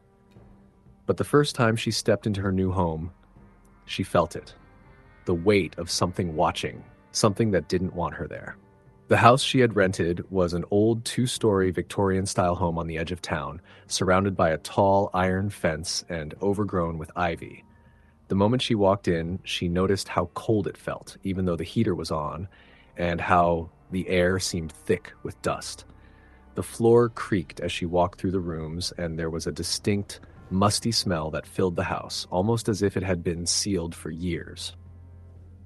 But the first time she stepped into her new home, she felt it. The weight of something watching, something that didn't want her there. The house she had rented was an old 2-story Victorian-style home on the edge of town, surrounded by a tall iron fence and overgrown with ivy. The moment she walked in, she noticed how cold it felt, even though the heater was on, and how the air seemed thick with dust. The floor creaked as she walked through the rooms, and there was a distinct, musty smell that filled the house, almost as if it had been sealed for years.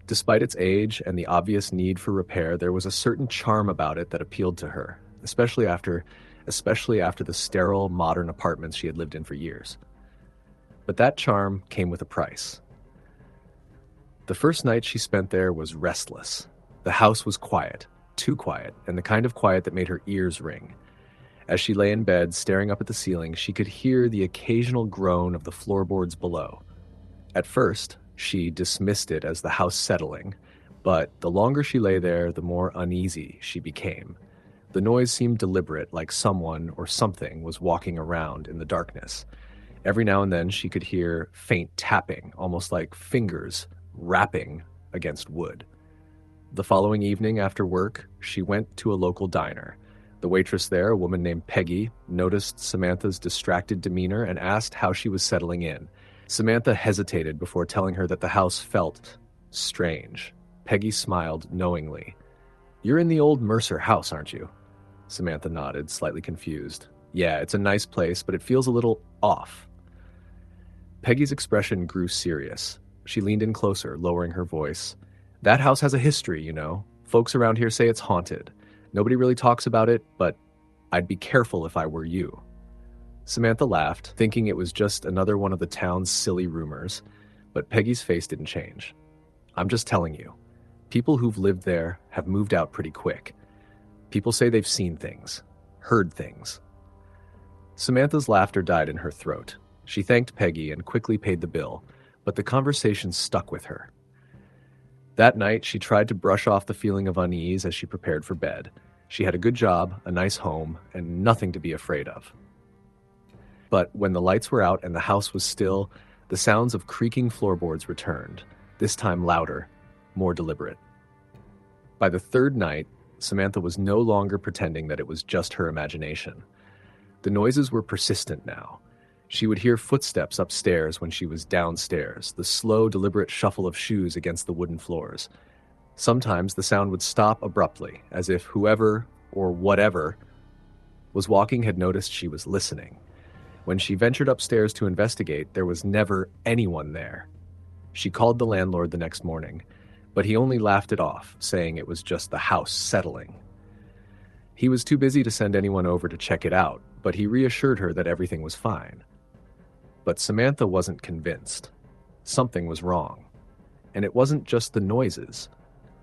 Despite its age and the obvious need for repair, there was a certain charm about it that appealed to her, especially after the sterile, modern apartments she had lived in for years. But that charm came with a price. The first night she spent there was restless. The house was quiet, too quiet, and the kind of quiet that made her ears ring. As she lay in bed, staring up at the ceiling, she could hear the occasional groan of the floorboards below. At first, she dismissed it as the house settling, but the longer she lay there, the more uneasy she became. The noise seemed deliberate, like someone or something was walking around in the darkness. Every now and then she could hear faint tapping, almost like fingers rapping against wood. The following evening after work, she went to a local diner, The waitress there, a woman named Peggy, noticed Samantha's distracted demeanor and asked how she was settling in. Samantha hesitated before telling her that the house felt strange. Peggy smiled knowingly. "You're in the old Mercer house, aren't you?" Samantha nodded, slightly confused. "Yeah, it's a nice place, but it feels a little off." Peggy's expression grew serious. She leaned in closer, lowering her voice. "That house has a history, you know. Folks around here say it's haunted. Nobody really talks about it, but I'd be careful if I were you." Samantha laughed, thinking it was just another one of the town's silly rumors, but Peggy's face didn't change. "I'm just telling you. People who've lived there have moved out pretty quick. People say they've seen things, heard things." Samantha's laughter died in her throat. She thanked Peggy and quickly paid the bill, but the conversation stuck with her. That night, she tried to brush off the feeling of unease as she prepared for bed. She had a good job, a nice home, and nothing to be afraid of. But when the lights were out and the house was still, the sounds of creaking floorboards returned, this time louder, more deliberate. By the third night, Samantha was no longer pretending that it was just her imagination. The noises were persistent now. She would hear footsteps upstairs when she was downstairs, the slow, deliberate shuffle of shoes against the wooden floors. Sometimes the sound would stop abruptly, as if whoever, or whatever, was walking had noticed she was listening. When she ventured upstairs to investigate, there was never anyone there. She called the landlord the next morning, but he only laughed it off, saying it was just the house settling. He was too busy to send anyone over to check it out, but he reassured her that everything was fine. But Samantha wasn't convinced. Something was wrong. And it wasn't just the noises.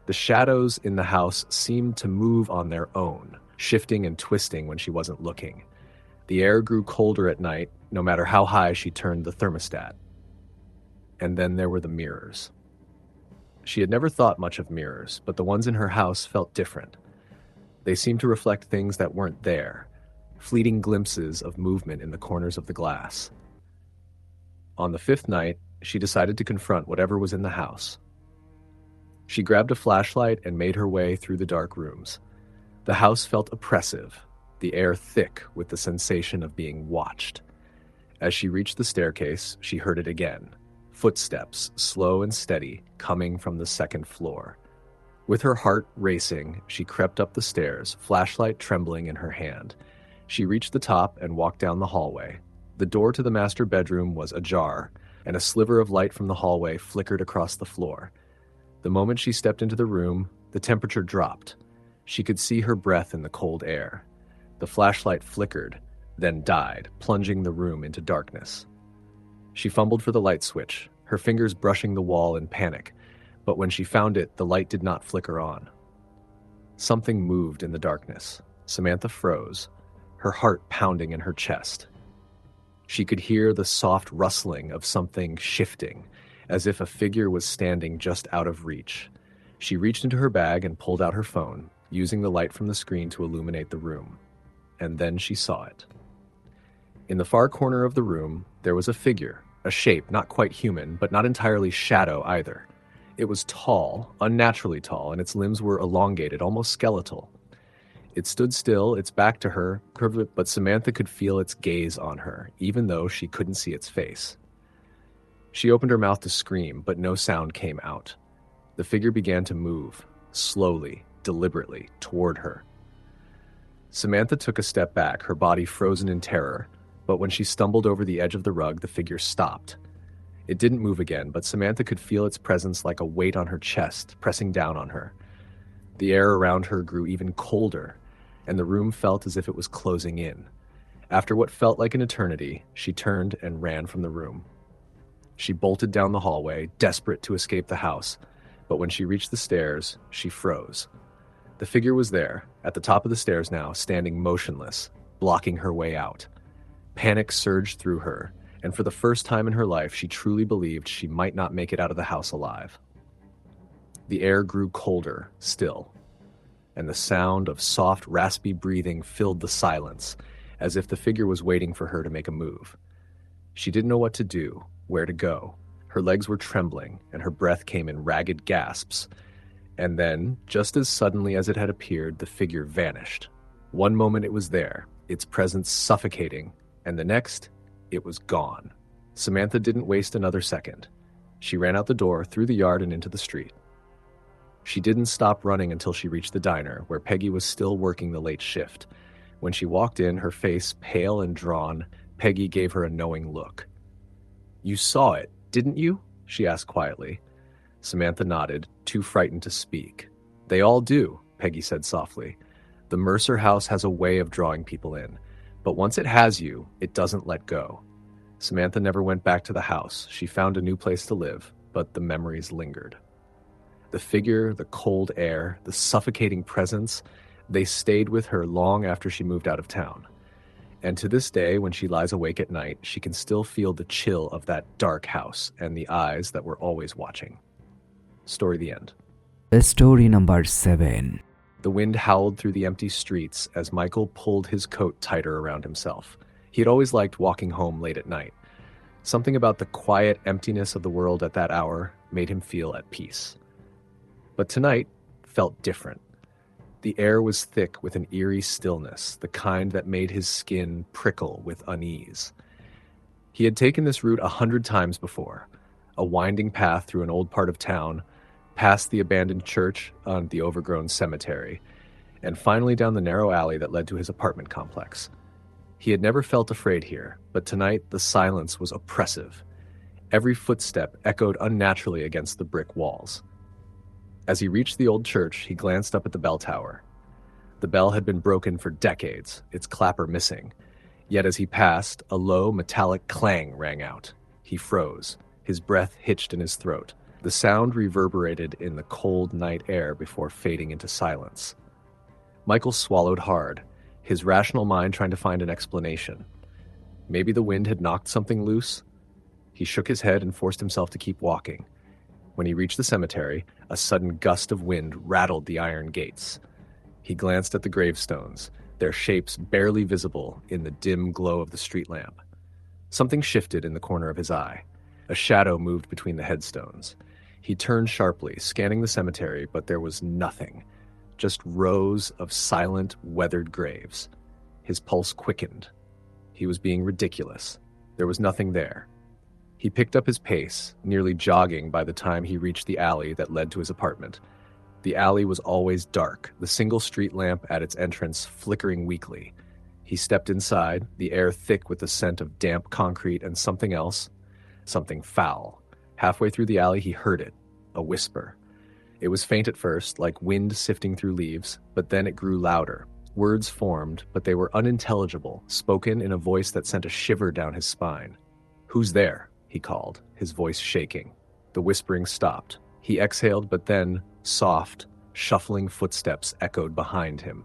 The shadows in the house seemed to move on their own, shifting and twisting when she wasn't looking. The air grew colder at night, no matter how high she turned the thermostat. And then there were the mirrors. She had never thought much of mirrors, but the ones in her house felt different. They seemed to reflect things that weren't there, fleeting glimpses of movement in the corners of the glass. On the fifth night, she decided to confront whatever was in the house. She grabbed a flashlight and made her way through the dark rooms. The house felt oppressive, the air thick with the sensation of being watched. As she reached the staircase, she heard it again. Footsteps, slow and steady, coming from the second floor. With her heart racing, she crept up the stairs, flashlight trembling in her hand. She reached the top and walked down the hallway. The door to the master bedroom was ajar, and a sliver of light from the hallway flickered across the floor. The moment she stepped into the room, the temperature dropped. She could see her breath in the cold air. The flashlight flickered, then died, plunging the room into darkness. She fumbled for the light switch, her fingers brushing the wall in panic, but when she found it, the light did not flicker on. Something moved in the darkness. Samantha froze, her heart pounding in her chest. She could hear the soft rustling of something shifting, as if a figure was standing just out of reach. She reached into her bag and pulled out her phone, using the light from the screen to illuminate the room. And then she saw it. In the far corner of the room, there was a figure, a shape not quite human, but not entirely shadow either. It was tall, unnaturally tall, and its limbs were elongated, almost skeletal. It stood still, its back to her, but Samantha could feel its gaze on her, even though she couldn't see its face. She opened her mouth to scream, but no sound came out. The figure began to move, slowly, deliberately, toward her. Samantha took a step back, her body frozen in terror, but when she stumbled over the edge of the rug, the figure stopped. It didn't move again, but Samantha could feel its presence like a weight on her chest, pressing down on her. The air around her grew even colder, and the room felt as if it was closing in. After what felt like an eternity, she turned and ran from the room. She bolted down the hallway, desperate to escape the house, but when she reached the stairs, she froze. The figure was there, at the top of the stairs now, standing motionless, blocking her way out. Panic surged through her, and for the first time in her life, she truly believed she might not make it out of the house alive. The air grew colder, still, and the sound of soft, raspy breathing filled the silence, as if the figure was waiting for her to make a move. She didn't know what to do, where to go. Her legs were trembling, and her breath came in ragged gasps. And then, just as suddenly as it had appeared, the figure vanished. One moment it was there, its presence suffocating, and the next, it was gone. Samantha didn't waste another second. She ran out the door, through the yard, and into the street. She didn't stop running until she reached the diner, where Peggy was still working the late shift. When she walked in, her face pale and drawn, Peggy gave her a knowing look. "You saw it, didn't you?" she asked quietly. Samantha nodded, too frightened to speak. "They all do," Peggy said softly. "The Mercer house has a way of drawing people in, but once it has you, it doesn't let go." Samantha never went back to the house. She found a new place to live, but the memories lingered. The figure, the cold air, the suffocating presence, they stayed with her long after she moved out of town. And to this day, when she lies awake at night, she can still feel the chill of that dark house and the eyes that were always watching. Story the end. Story number 7. The wind howled through the empty streets as Michael pulled his coat tighter around himself. He had always liked walking home late at night. Something about the quiet emptiness of the world at that hour made him feel at peace. But tonight felt different. The air was thick with an eerie stillness, the kind that made his skin prickle with unease. He had taken this route 100 times before, a winding path through an old part of town, past the abandoned church on the overgrown cemetery, and finally down the narrow alley that led to his apartment complex. He had never felt afraid here, but tonight the silence was oppressive. Every footstep echoed unnaturally against the brick walls. As he reached the old church, he glanced up at the bell tower. The bell had been broken for decades, its clapper missing. Yet as he passed, a low, metallic clang rang out. He froze, his breath hitched in his throat. The sound reverberated in the cold night air before fading into silence. Michael swallowed hard, his rational mind trying to find an explanation. Maybe the wind had knocked something loose? He shook his head and forced himself to keep walking. When he reached the cemetery, a sudden gust of wind rattled the iron gates. He glanced at the gravestones, their shapes barely visible in the dim glow of the street lamp. Something shifted in the corner of his eye. A shadow moved between the headstones. He turned sharply, scanning the cemetery, but there was nothing. Just rows of silent, weathered graves. His pulse quickened. He was being ridiculous. There was nothing there. He picked up his pace, nearly jogging by the time he reached the alley that led to his apartment. The alley was always dark, the single street lamp at its entrance flickering weakly. He stepped inside, the air thick with the scent of damp concrete and something else, something foul. Halfway through the alley, he heard it, a whisper. It was faint at first, like wind sifting through leaves, but then it grew louder. Words formed, but they were unintelligible, spoken in a voice that sent a shiver down his spine. "Who's there?" he called, his voice shaking. The whispering stopped. He exhaled, but then soft, shuffling footsteps echoed behind him.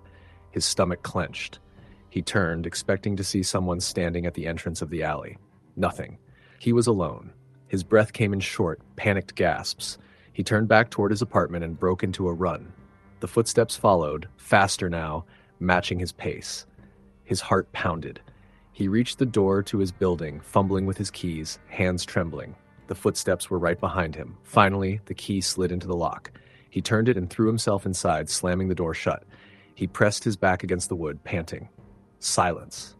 His stomach clenched. He turned, expecting to see someone standing at the entrance of the alley. Nothing. He was alone. His breath came in short, panicked gasps. He turned back toward his apartment and broke into a run. The footsteps followed, faster now, matching his pace. His heart pounded. He reached the door to his building, fumbling with his keys, hands trembling. The footsteps were right behind him. Finally, the key slid into the lock. He turned it and threw himself inside, slamming the door shut. He pressed his back against the wood, panting. Silence.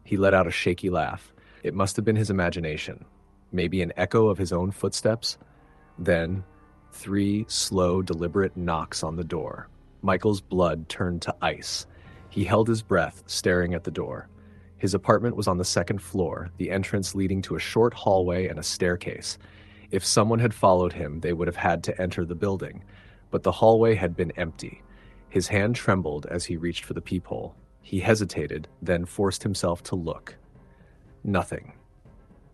He let out a shaky laugh. It must have been his imagination. Maybe an echo of his own footsteps? Then, 3 slow, deliberate knocks on the door. Michael's blood turned to ice. He held his breath, staring at the door. His apartment was on the 2nd floor, the entrance leading to a short hallway and a staircase. If someone had followed him, they would have had to enter the building. But the hallway had been empty. His hand trembled as he reached for the peephole. He hesitated, then forced himself to look. Nothing.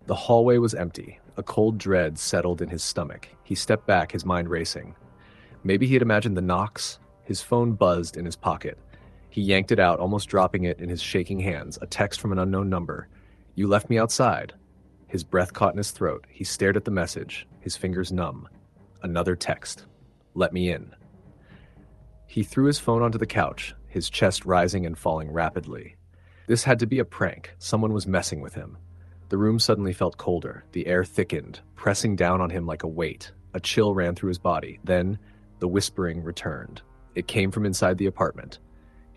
The hallway was empty. A cold dread settled in his stomach. He stepped back, his mind racing. Maybe he had imagined the knocks. His phone buzzed in his pocket. He yanked it out, almost dropping it in his shaking hands, a text from an unknown number. "You left me outside." His breath caught in his throat. He stared at the message, his fingers numb. Another text. "Let me in." He threw his phone onto the couch, his chest rising and falling rapidly. This had to be a prank. Someone was messing with him. The room suddenly felt colder. The air thickened, pressing down on him like a weight. A chill ran through his body. Then, the whispering returned. It came from inside the apartment.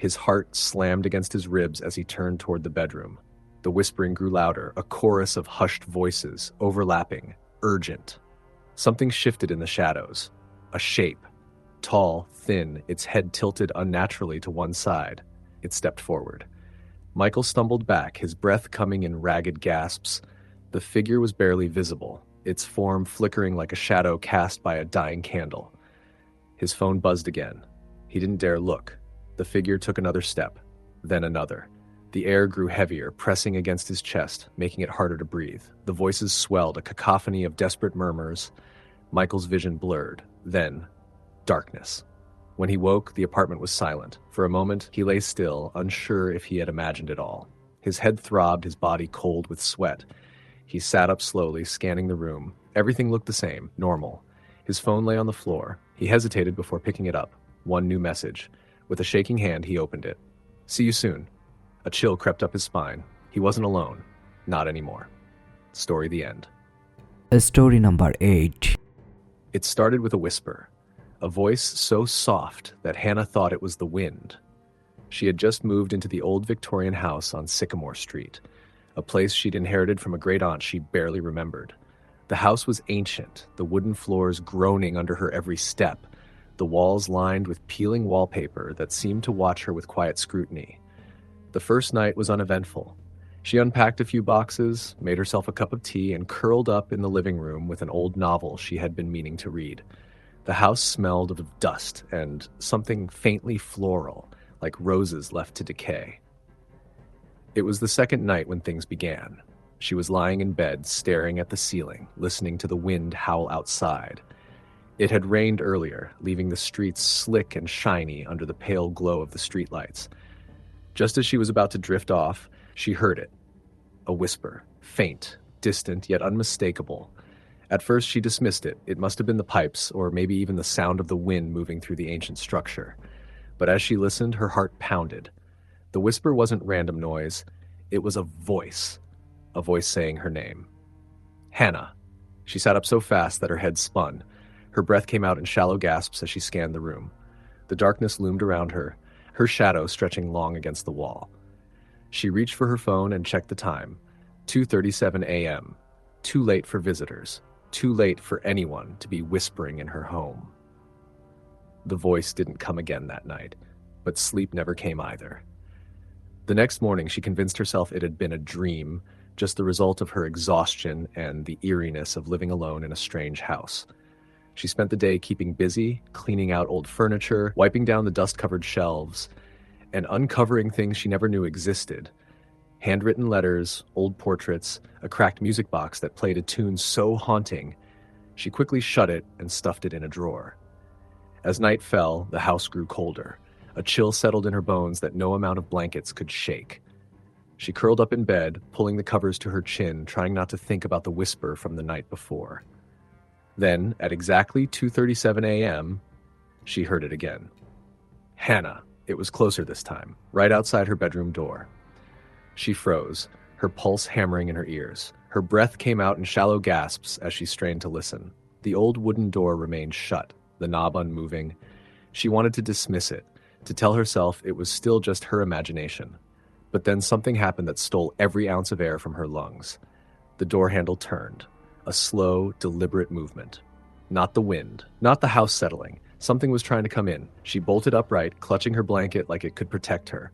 His heart slammed against his ribs as he turned toward the bedroom. The whispering grew louder, a chorus of hushed voices, overlapping, urgent. Something shifted in the shadows. A shape. Tall, thin, its head tilted unnaturally to one side. It stepped forward. Michael stumbled back, his breath coming in ragged gasps. The figure was barely visible, its form flickering like a shadow cast by a dying candle. His phone buzzed again. He didn't dare look. The figure took another step, then another. The air grew heavier, pressing against his chest, making it harder to breathe. The voices swelled, a cacophony of desperate murmurs. Michael's vision blurred. Then, darkness. When he woke, the apartment was silent. For a moment, he lay still, unsure if he had imagined it all. His head throbbed, his body cold with sweat. He sat up slowly, scanning the room. Everything looked the same, normal. His phone lay on the floor. He hesitated before picking it up. One new message. With a shaking hand, he opened it. "See you soon." A chill crept up his spine. He wasn't alone. Not anymore. Story the end. Story number 8. It started with a whisper. A voice so soft that Hannah thought it was the wind. She had just moved into the old Victorian house on Sycamore Street, a place she'd inherited from a great-aunt she barely remembered. The house was ancient, the wooden floors groaning under her every step, the walls lined with peeling wallpaper that seemed to watch her with quiet scrutiny. The first night was uneventful. She unpacked a few boxes, made herself a cup of tea, and curled up in the living room with an old novel she had been meaning to read. The house smelled of dust and something faintly floral, like roses left to decay. It was the second night when things began. She was lying in bed, staring at the ceiling, listening to the wind howl outside. It had rained earlier, leaving the streets slick and shiny under the pale glow of the streetlights. Just as she was about to drift off, she heard it. A whisper, faint, distant, yet unmistakable. At first she dismissed it. It must have been the pipes, or maybe even the sound of the wind moving through the ancient structure. But as she listened, her heart pounded. The whisper wasn't random noise. It was a voice saying her name. Hannah. She sat up so fast that her head spun. Her breath came out in shallow gasps as she scanned the room. The darkness loomed around her, her shadow stretching long against the wall. She reached for her phone and checked the time. 2:37 a.m. Too late for visitors. Too late for anyone to be whispering in her home. The voice didn't come again that night, but sleep never came either. The next morning, she convinced herself it had been a dream, just the result of her exhaustion and the eeriness of living alone in a strange house. She spent the day keeping busy, cleaning out old furniture, wiping down the dust-covered shelves, and uncovering things she never knew existed. Handwritten letters, old portraits, a cracked music box that played a tune so haunting, she quickly shut it and stuffed it in a drawer. As night fell, the house grew colder. A chill settled in her bones that no amount of blankets could shake. She curled up in bed, pulling the covers to her chin, trying not to think about the whisper from the night before. Then, at exactly 2:37 a.m., she heard it again. Hannah. It was closer this time, right outside her bedroom door. She froze, her pulse hammering in her ears. Her breath came out in shallow gasps as she strained to listen. The old wooden door remained shut, the knob unmoving. She wanted to dismiss it, to tell herself it was still just her imagination. But then something happened that stole every ounce of air from her lungs. The door handle turned, a slow, deliberate movement. Not the wind, not the house settling. Something was trying to come in. She bolted upright, clutching her blanket like it could protect her.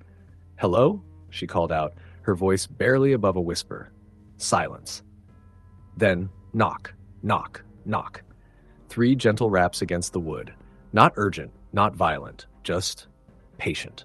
"Hello?" she called out, her voice barely above a whisper. Silence. Then, knock, knock, knock. 3 gentle raps against the wood. Not urgent, not violent, just patient.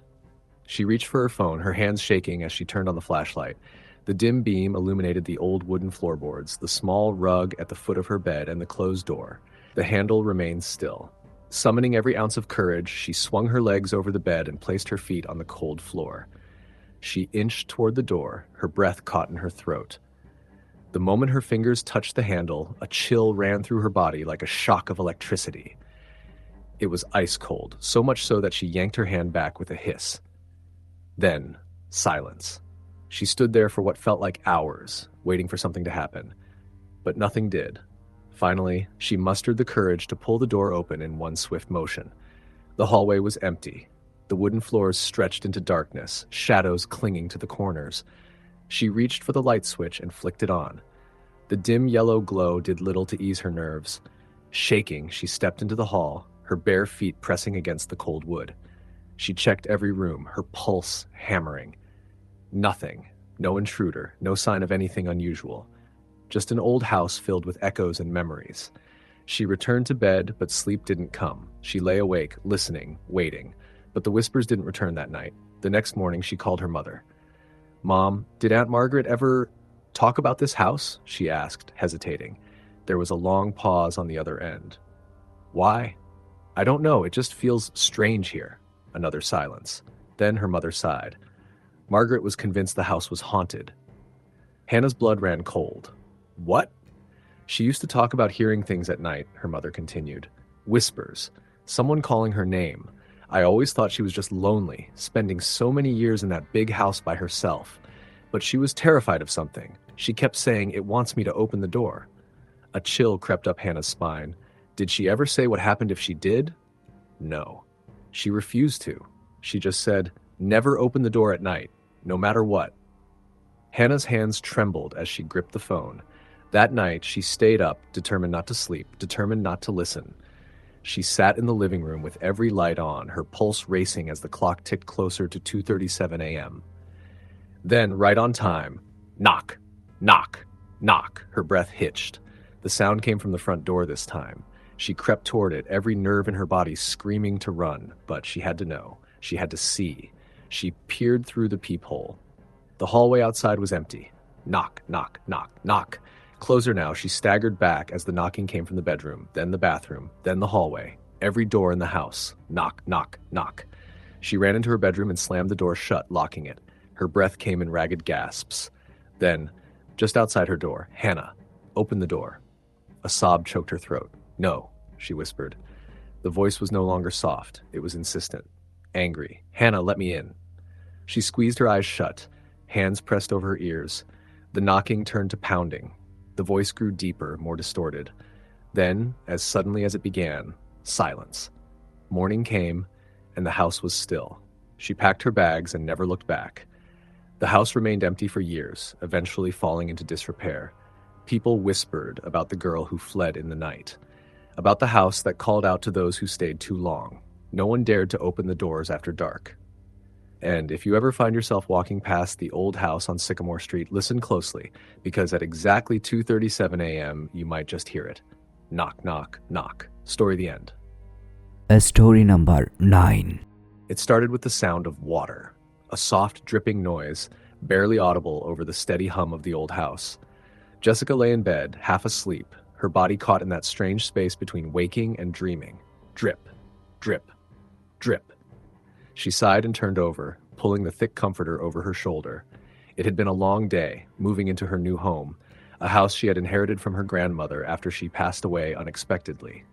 She reached for her phone, her hands shaking as she turned on the flashlight. The dim beam illuminated the old wooden floorboards, the small rug at the foot of her bed, and the closed door. The handle remained still. Summoning every ounce of courage, she swung her legs over the bed and placed her feet on the cold floor. She inched toward the door, her breath caught in her throat. The moment her fingers touched the handle, a chill ran through her body like a shock of electricity. It was ice cold, so much so that she yanked her hand back with a hiss. Then, silence. She stood there for what felt like hours, waiting for something to happen. But nothing did. Finally, she mustered the courage to pull the door open in one swift motion. The hallway was empty. The wooden floors stretched into darkness, shadows clinging to the corners. She reached for the light switch and flicked it on. The dim yellow glow did little to ease her nerves. Shaking, she stepped into the hall, her bare feet pressing against the cold wood. She checked every room, her pulse hammering. Nothing. No intruder, no sign of anything unusual. Just an old house filled with echoes and memories. She returned to bed, but sleep didn't come. She lay awake, listening, waiting. But the whispers didn't return that night. The next morning, she called her mother. "Mom, did Aunt Margaret ever talk about this house?" she asked, hesitating. There was a long pause on the other end. "Why?" "I don't know. It just feels strange here." Another silence. Then her mother sighed. Margaret was convinced the house was haunted. Hannah's blood ran cold. "What?" "She used to talk about hearing things at night," her mother continued. "Whispers. Someone calling her name. I always thought she was just lonely, spending so many years in that big house by herself. But she was terrified of something. She kept saying, 'It wants me to open the door.'" A chill crept up Hannah's spine. Did she ever say what happened if she did? No. She refused to. She just said, "Never open the door at night, no matter what." Hannah's hands trembled as she gripped the phone. That night, she stayed up, determined not to sleep, determined not to listen. She sat in the living room with every light on, her pulse racing as the clock ticked closer to 2:37 a.m. Then, right on time, knock, knock, knock. Her breath hitched. The sound came from the front door this time. She crept toward it, every nerve in her body screaming to run, but she had to know. She had to see. She peered through the peephole. The hallway outside was empty. Knock, knock, knock, knock. Closer now, she staggered back as the knocking came from the bedroom, then the bathroom, then the hallway. Every door in the house. Knock, knock, knock. She ran into her bedroom and slammed the door shut, locking it. Her breath came in ragged gasps. Then, just outside her door, "Hannah, open the door." A sob choked her throat. "No," she whispered. The voice was no longer soft. It was insistent. Angry. "Hannah, let me in." She squeezed her eyes shut, hands pressed over her ears. The knocking turned to pounding. The voice grew deeper, more distorted. Then, as suddenly as it began, silence. Morning came, and the house was still. She packed her bags and never looked back. The house remained empty for years, eventually falling into disrepair. People whispered about the girl who fled in the night, about the house that called out to those who stayed too long. No one dared to open the doors after dark. And if you ever find yourself walking past the old house on Sycamore Street, listen closely, because at exactly 2:37 a.m., you might just hear it. Knock, knock, knock. Story the end. Story number 9. It started with the sound of water, a soft dripping noise, barely audible over the steady hum of the old house. Jessica lay in bed, half asleep, her body caught in that strange space between waking and dreaming. Drip, drip, drip. She sighed and turned over, pulling the thick comforter over her shoulder. It had been a long day, moving into her new home, a house she had inherited from her grandmother after she passed away unexpectedly.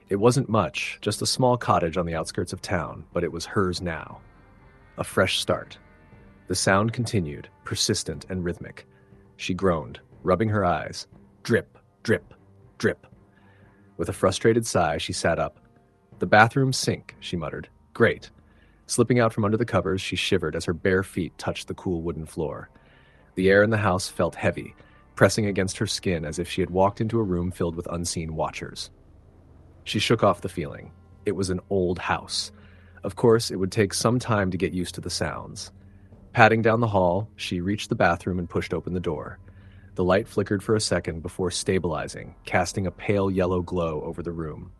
It wasn't much, just a small cottage on the outskirts of town, but it was hers now. A fresh start. The sound continued, persistent and rhythmic. She groaned, rubbing her eyes. Drip, drip, drip. With a frustrated sigh, she sat up. "The bathroom sink," she muttered. "Great." Slipping out from under the covers, she shivered as her bare feet touched the cool wooden floor. The air in the house felt heavy, pressing against her skin as if she had walked into a room filled with unseen watchers. She shook off the feeling. It was an old house. Of course, it would take some time to get used to the sounds. Padding down the hall, she reached the bathroom and pushed open the door. The light flickered for a second before stabilizing, casting a pale yellow glow over the room.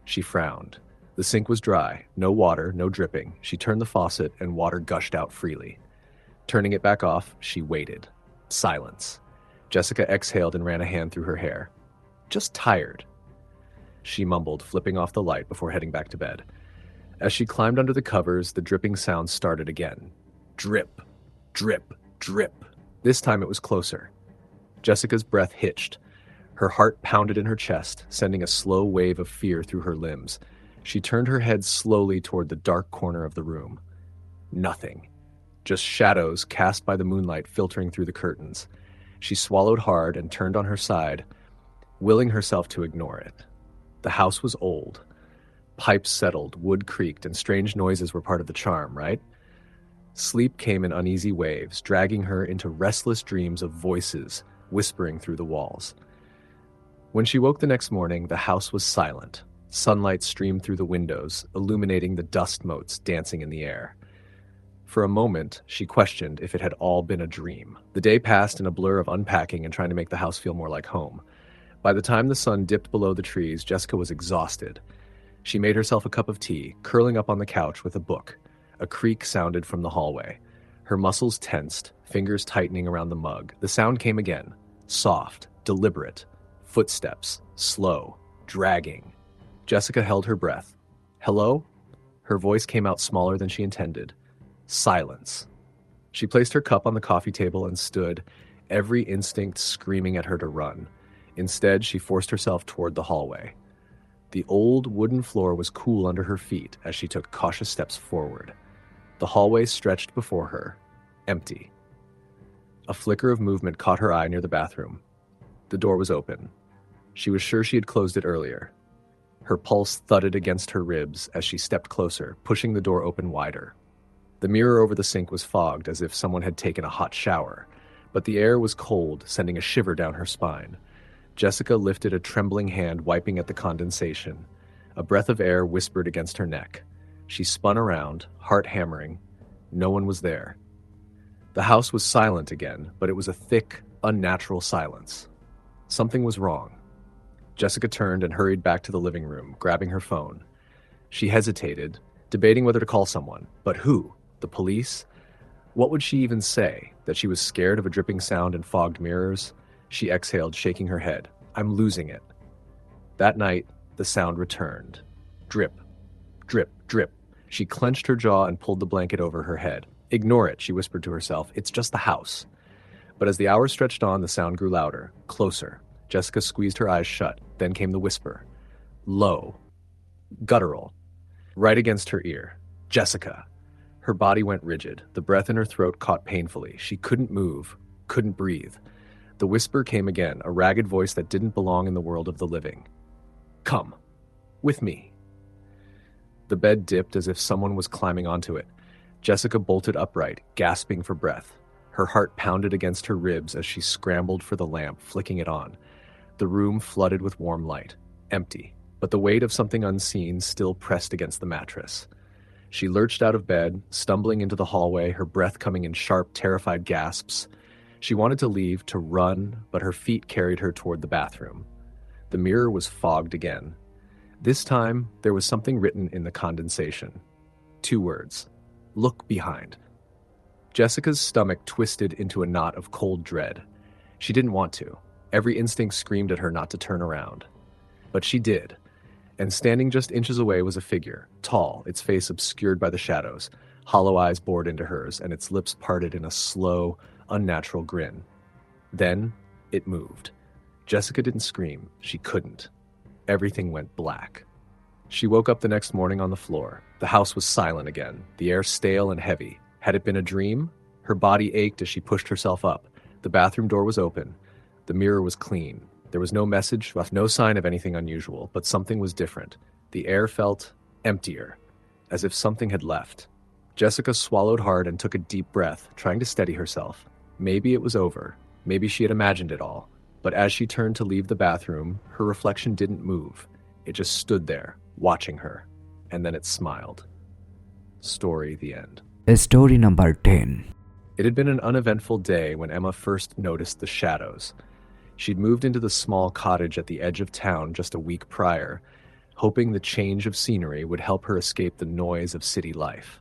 She frowned. The sink was dry, no water, no dripping. She turned the faucet and water gushed out freely. Turning it back off, she waited. Silence. Jessica exhaled and ran a hand through her hair. "Just tired," she mumbled, flipping off the light before heading back to bed. As she climbed under the covers, the dripping sound started again. Drip, drip, drip. This time it was closer. Jessica's breath hitched. Her heart pounded in her chest, sending a slow wave of fear through her limbs. She turned her head slowly toward the dark corner of the room. Nothing. Just shadows cast by the moonlight filtering through the curtains. She swallowed hard and turned on her side, willing herself to ignore it. The house was old. Pipes settled, wood creaked, and strange noises were part of the charm, right? Sleep came in uneasy waves, dragging her into restless dreams of voices whispering through the walls. When she woke the next morning, the house was silent. Sunlight streamed through the windows, illuminating the dust motes dancing in the air. For a moment, she questioned if it had all been a dream. The day passed in a blur of unpacking and trying to make the house feel more like home. By the time the sun dipped below the trees, Jessica was exhausted. She made herself a cup of tea, curling up on the couch with a book. A creak sounded from the hallway. Her muscles tensed, fingers tightening around the mug. The sound came again, soft, deliberate. Footsteps, slow, dragging. Jessica held her breath. Hello? Her voice came out smaller than she intended. Silence. She placed her cup on the coffee table and stood, every instinct screaming at her to run. Instead, she forced herself toward the hallway. The old wooden floor was cool under her feet as she took cautious steps forward. The hallway stretched before her, empty. A flicker of movement caught her eye near the bathroom. The door was open. She was sure she had closed it earlier. Her pulse thudded against her ribs as she stepped closer, pushing the door open wider. The mirror over the sink was fogged as if someone had taken a hot shower, but the air was cold, sending a shiver down her spine. Jessica lifted a trembling hand, wiping at the condensation. A breath of air whispered against her neck. She spun around, heart hammering. No one was there. The house was silent again, but it was a thick, unnatural silence. Something was wrong. Jessica turned and hurried back to the living room, grabbing her phone. She hesitated, debating whether to call someone. But who? The police? What would she even say? That she was scared of a dripping sound and fogged mirrors? She exhaled, shaking her head. I'm losing it. That night, the sound returned. Drip, drip, drip. She clenched her jaw and pulled the blanket over her head. Ignore it, she whispered to herself. It's just the house. But as the hours stretched on, the sound grew louder, closer. Jessica squeezed her eyes shut. Then came the whisper. Low. Guttural. Right against her ear. Jessica. Her body went rigid. The breath in her throat caught painfully. She couldn't move, couldn't breathe. The whisper came again, a ragged voice that didn't belong in the world of the living. Come. With me. The bed dipped as if someone was climbing onto it. Jessica bolted upright, gasping for breath. Her heart pounded against her ribs as she scrambled for the lamp, flicking it on. The room flooded with warm light, empty, but the weight of something unseen still pressed against the mattress. She lurched out of bed, stumbling into the hallway, her breath coming in sharp, terrified gasps. She wanted to leave, to run, but her feet carried her toward the bathroom. The mirror was fogged again. This time, there was something written in the condensation. 2 words. Look behind. Jessica's stomach twisted into a knot of cold dread. She didn't want to. Every instinct screamed at her not to turn around. But she did. And standing just inches away was a figure, tall, its face obscured by the shadows, hollow eyes bored into hers, and its lips parted in a slow, unnatural grin. Then, it moved. Jessica didn't scream. She couldn't. Everything went black. She woke up the next morning on the floor. The house was silent again, the air stale and heavy. Had it been a dream? Her body ached as she pushed herself up. The bathroom door was open. The mirror was clean. There was no message, no sign of anything unusual, but something was different. The air felt emptier, as if something had left. Jessica swallowed hard and took a deep breath, trying to steady herself. Maybe it was over. Maybe she had imagined it all. But as she turned to leave the bathroom, her reflection didn't move. It just stood there, watching her. And then it smiled. Story the end. Story number 10. It had been an uneventful day when Emma first noticed the shadows. She'd moved into the small cottage at the edge of town just a week prior, hoping the change of scenery would help her escape the noise of city life.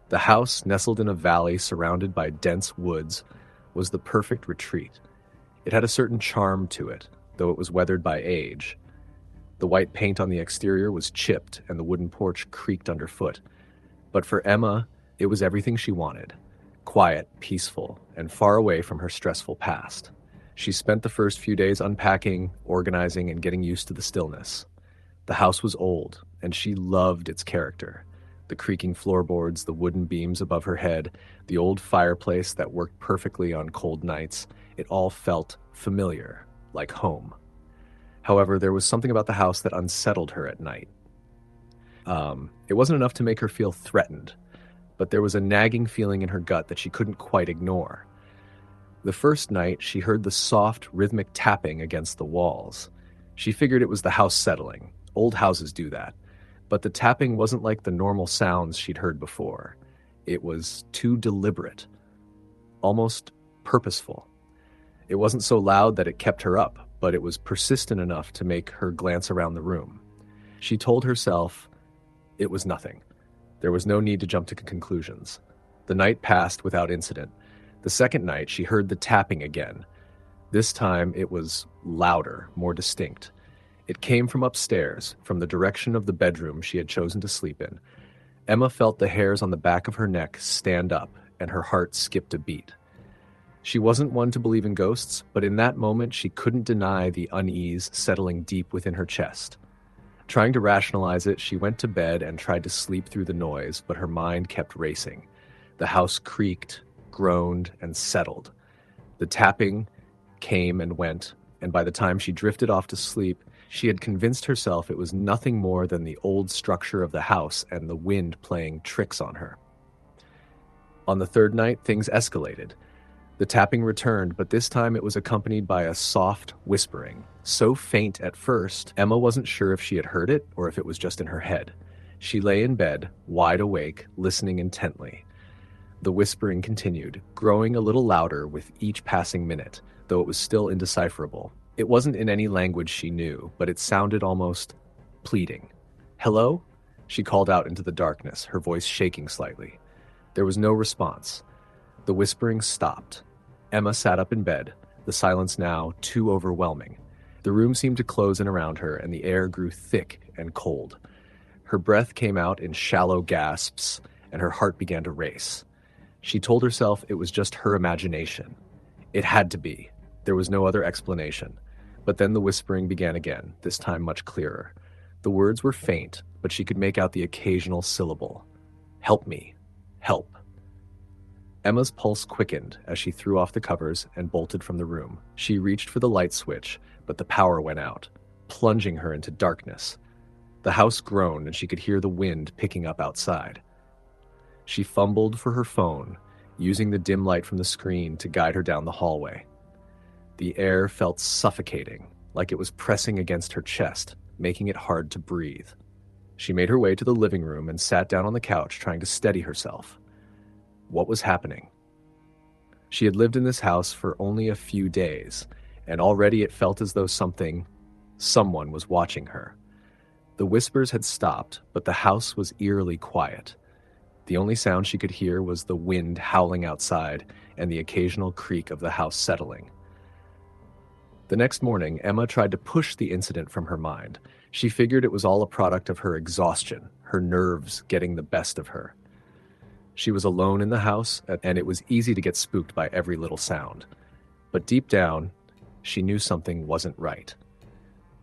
The house, nestled in a valley surrounded by dense woods, was the perfect retreat. It had a certain charm to it, though it was weathered by age. The white paint on the exterior was chipped and the wooden porch creaked underfoot. But for Emma, it was everything she wanted. Quiet, peaceful, and far away from her stressful past. She spent the first few days unpacking, organizing, and getting used to the stillness. The house was old, and she loved its character. The creaking floorboards, the wooden beams above her head, the old fireplace that worked perfectly on cold nights, it all felt familiar, like home. However, there was something about the house that unsettled her at night. It wasn't enough to make her feel threatened, but there was a nagging feeling in her gut that she couldn't quite ignore. The first night, she heard the soft, rhythmic tapping against the walls. She figured it was the house settling. Old houses do that. But the tapping wasn't like the normal sounds she'd heard before. It was too deliberate, almost purposeful. It wasn't so loud that it kept her up, but it was persistent enough to make her glance around the room. She told herself it was nothing. There was no need to jump to conclusions. The night passed without incident. The second night, she heard the tapping again. This time, it was louder, more distinct. It came from upstairs, from the direction of the bedroom she had chosen to sleep in. Emma felt the hairs on the back of her neck stand up, and her heart skipped a beat. She wasn't one to believe in ghosts, but in that moment she couldn't deny the unease settling deep within her chest. Trying to rationalize it, she went to bed and tried to sleep through the noise, but her mind kept racing. The house creaked, groaned, and settled. The tapping came and went, and by the time she drifted off to sleep, she had convinced herself it was nothing more than the old structure of the house and the wind playing tricks on her. On the third night, things escalated. The tapping returned, but this time it was accompanied by a soft whispering. So faint at first, Emma wasn't sure if she had heard it or if it was just in her head. She lay in bed, wide awake, listening intently. The whispering continued, growing a little louder with each passing minute, though it was still indecipherable. It wasn't in any language she knew, but it sounded almost pleading. "Hello?" She called out into the darkness, her voice shaking slightly. There was no response. The whispering stopped. Emma sat up in bed, the silence now too overwhelming. The room seemed to close in around her, and the air grew thick and cold. Her breath came out in shallow gasps, and her heart began to race. She told herself it was just her imagination. It had to be. There was no other explanation. But then the whispering began again, this time much clearer. The words were faint, but she could make out the occasional syllable. "Help me. Help." Emma's pulse quickened as she threw off the covers and bolted from the room. She reached for the light switch, but the power went out, plunging her into darkness. The house groaned and she could hear the wind picking up outside. She fumbled for her phone, using the dim light from the screen to guide her down the hallway. The air felt suffocating, like it was pressing against her chest, making it hard to breathe. She made her way to the living room and sat down on the couch, trying to steady herself. What was happening? She had lived in this house for only a few days, and already it felt as though someone was watching her. The whispers had stopped, but the house was eerily quiet. The only sound she could hear was the wind howling outside and the occasional creak of the house settling. The next morning, Emma tried to push the incident from her mind. She figured it was all a product of her exhaustion, her nerves getting the best of her. She was alone in the house, and it was easy to get spooked by every little sound. But deep down, she knew something wasn't right.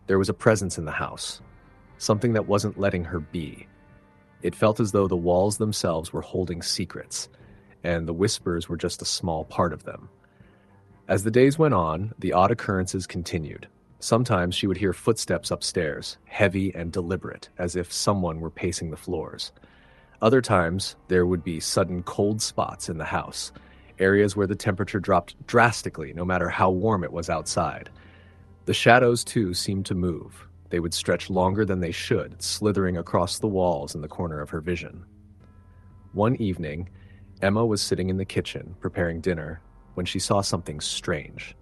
There was a presence in the house, something that wasn't letting her be. It felt as though the walls themselves were holding secrets, and the whispers were just a small part of them. As the days went on, the odd occurrences continued. Sometimes she would hear footsteps upstairs, heavy and deliberate, as if someone were pacing the floors. Other times, there would be sudden cold spots in the house, areas where the temperature dropped drastically no matter how warm it was outside. The shadows, too, seemed to move. They would stretch longer than they should, slithering across the walls in the corner of her vision. One evening, Emma was sitting in the kitchen, preparing dinner, when she saw something strange.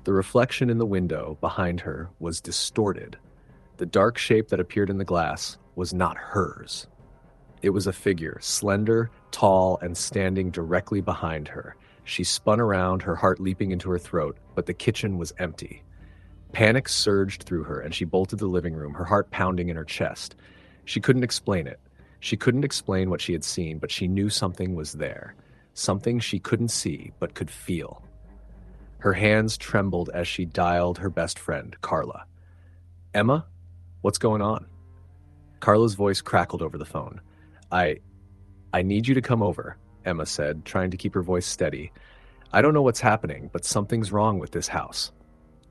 The reflection in the window behind her was distorted. The dark shape that appeared in the glass was not hers. It was a figure, slender, tall, and standing directly behind her. She spun around, her heart leaping into her throat, but the kitchen was empty. Panic surged through her, and she bolted the living room, her heart pounding in her chest. She couldn't explain it. She couldn't explain what she had seen, but she knew something was there. Something she couldn't see, but could feel. Her hands trembled as she dialed her best friend, Carla. "Emma? What's going on?" Carla's voice crackled over the phone. I need you to come over," Emma said, trying to keep her voice steady. "I don't know what's happening, but something's wrong with this house."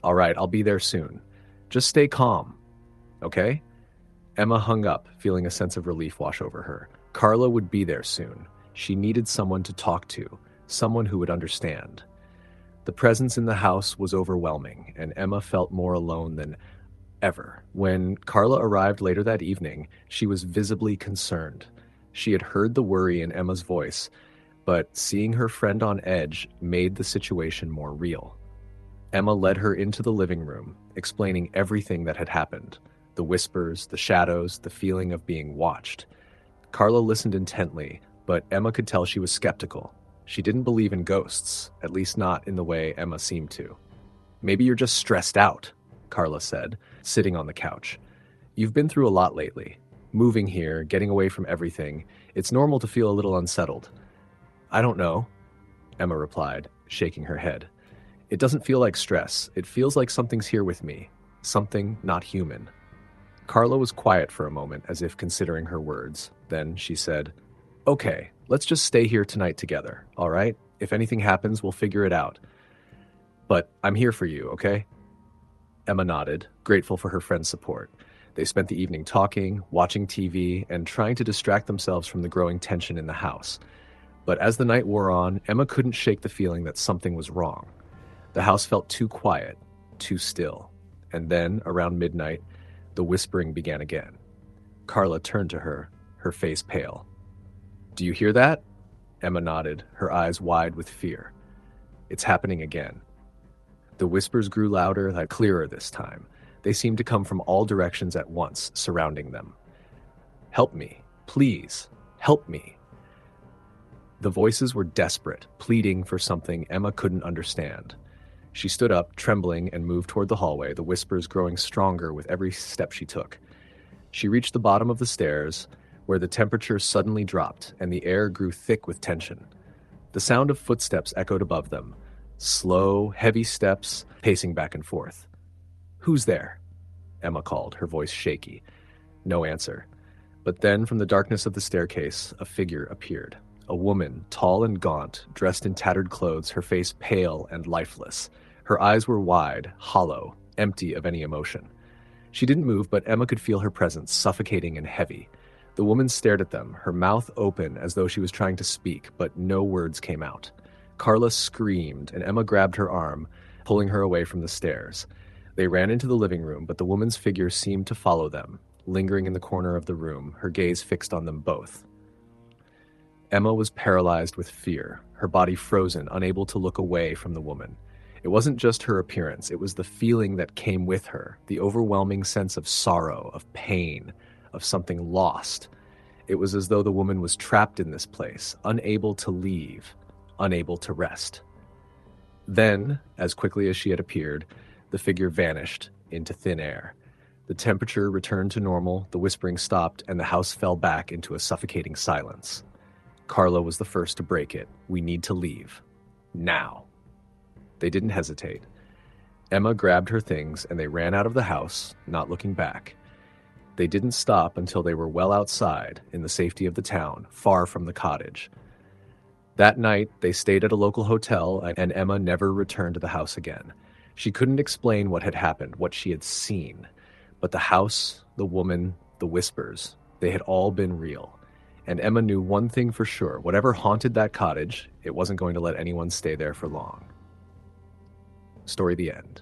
"All right, I'll be there soon. Just stay calm, okay?" Emma hung up, feeling a sense of relief wash over her. Carla would be there soon. She needed someone to talk to, someone who would understand. The presence in the house was overwhelming, and Emma felt more alone than ever. When Carla arrived later that evening, she was visibly concerned. She had heard the worry in Emma's voice, but seeing her friend on edge made the situation more real. Emma led her into the living room, explaining everything that had happened: the whispers, the shadows, the feeling of being watched. Carla listened intently, but Emma could tell she was skeptical. She didn't believe in ghosts, at least not in the way Emma seemed to. "Maybe you're just stressed out," Carla said, sitting on the couch. "You've been through a lot lately. Moving here, getting away from everything. It's normal to feel a little unsettled." "I don't know," Emma replied, shaking her head. "It doesn't feel like stress. It feels like something's here with me. Something not human." Carla was quiet for a moment, as if considering her words. Then she said, "Okay, let's just stay here tonight together, all right? If anything happens, we'll figure it out. But I'm here for you, okay?" Emma nodded, grateful for her friend's support. They spent the evening talking, watching TV, and trying to distract themselves from the growing tension in the house. But as the night wore on, Emma couldn't shake the feeling that something was wrong. The house felt too quiet, too still. And then, around midnight, the whispering began again. Carla turned to her, her face pale. "Do you hear that?" Emma nodded, her eyes wide with fear. "It's happening again." The whispers grew louder and clearer this time. They seemed to come from all directions at once, surrounding them. "Help me, please, help me." The voices were desperate, pleading for something Emma couldn't understand. She stood up, trembling, and moved toward the hallway, the whispers growing stronger with every step she took. She reached the bottom of the stairs, where the temperature suddenly dropped and the air grew thick with tension. The sound of footsteps echoed above them, slow, heavy steps pacing back and forth. "Who's there?" Emma called, her voice shaky. No answer. But then, from the darkness of the staircase, a figure appeared. A woman, tall and gaunt, dressed in tattered clothes, her face pale and lifeless. Her eyes were wide, hollow, empty of any emotion. She didn't move, but Emma could feel her presence, suffocating and heavy. The woman stared at them, her mouth open as though she was trying to speak, but no words came out. Carla screamed, and Emma grabbed her arm, pulling her away from the stairs. They ran into the living room, but the woman's figure seemed to follow them, lingering in the corner of the room, her gaze fixed on them both. Emma was paralyzed with fear, her body frozen, unable to look away from the woman. It wasn't just her appearance, it was the feeling that came with her, the overwhelming sense of sorrow, of pain, of something lost. It was as though the woman was trapped in this place, unable to leave, unable to rest. Then, as quickly as she had appeared, the figure vanished into thin air. The temperature returned to normal, the whispering stopped, and the house fell back into a suffocating silence. Carla was the first to break it. "We need to leave. Now." They didn't hesitate. Emma grabbed her things and they ran out of the house, not looking back. They didn't stop until they were well outside, in the safety of the town, far from the cottage. That night, they stayed at a local hotel, and Emma never returned to the house again. She couldn't explain what had happened, what she had seen. But the house, the woman, the whispers, they had all been real. And Emma knew one thing for sure: whatever haunted that cottage, it wasn't going to let anyone stay there for long. Story the end.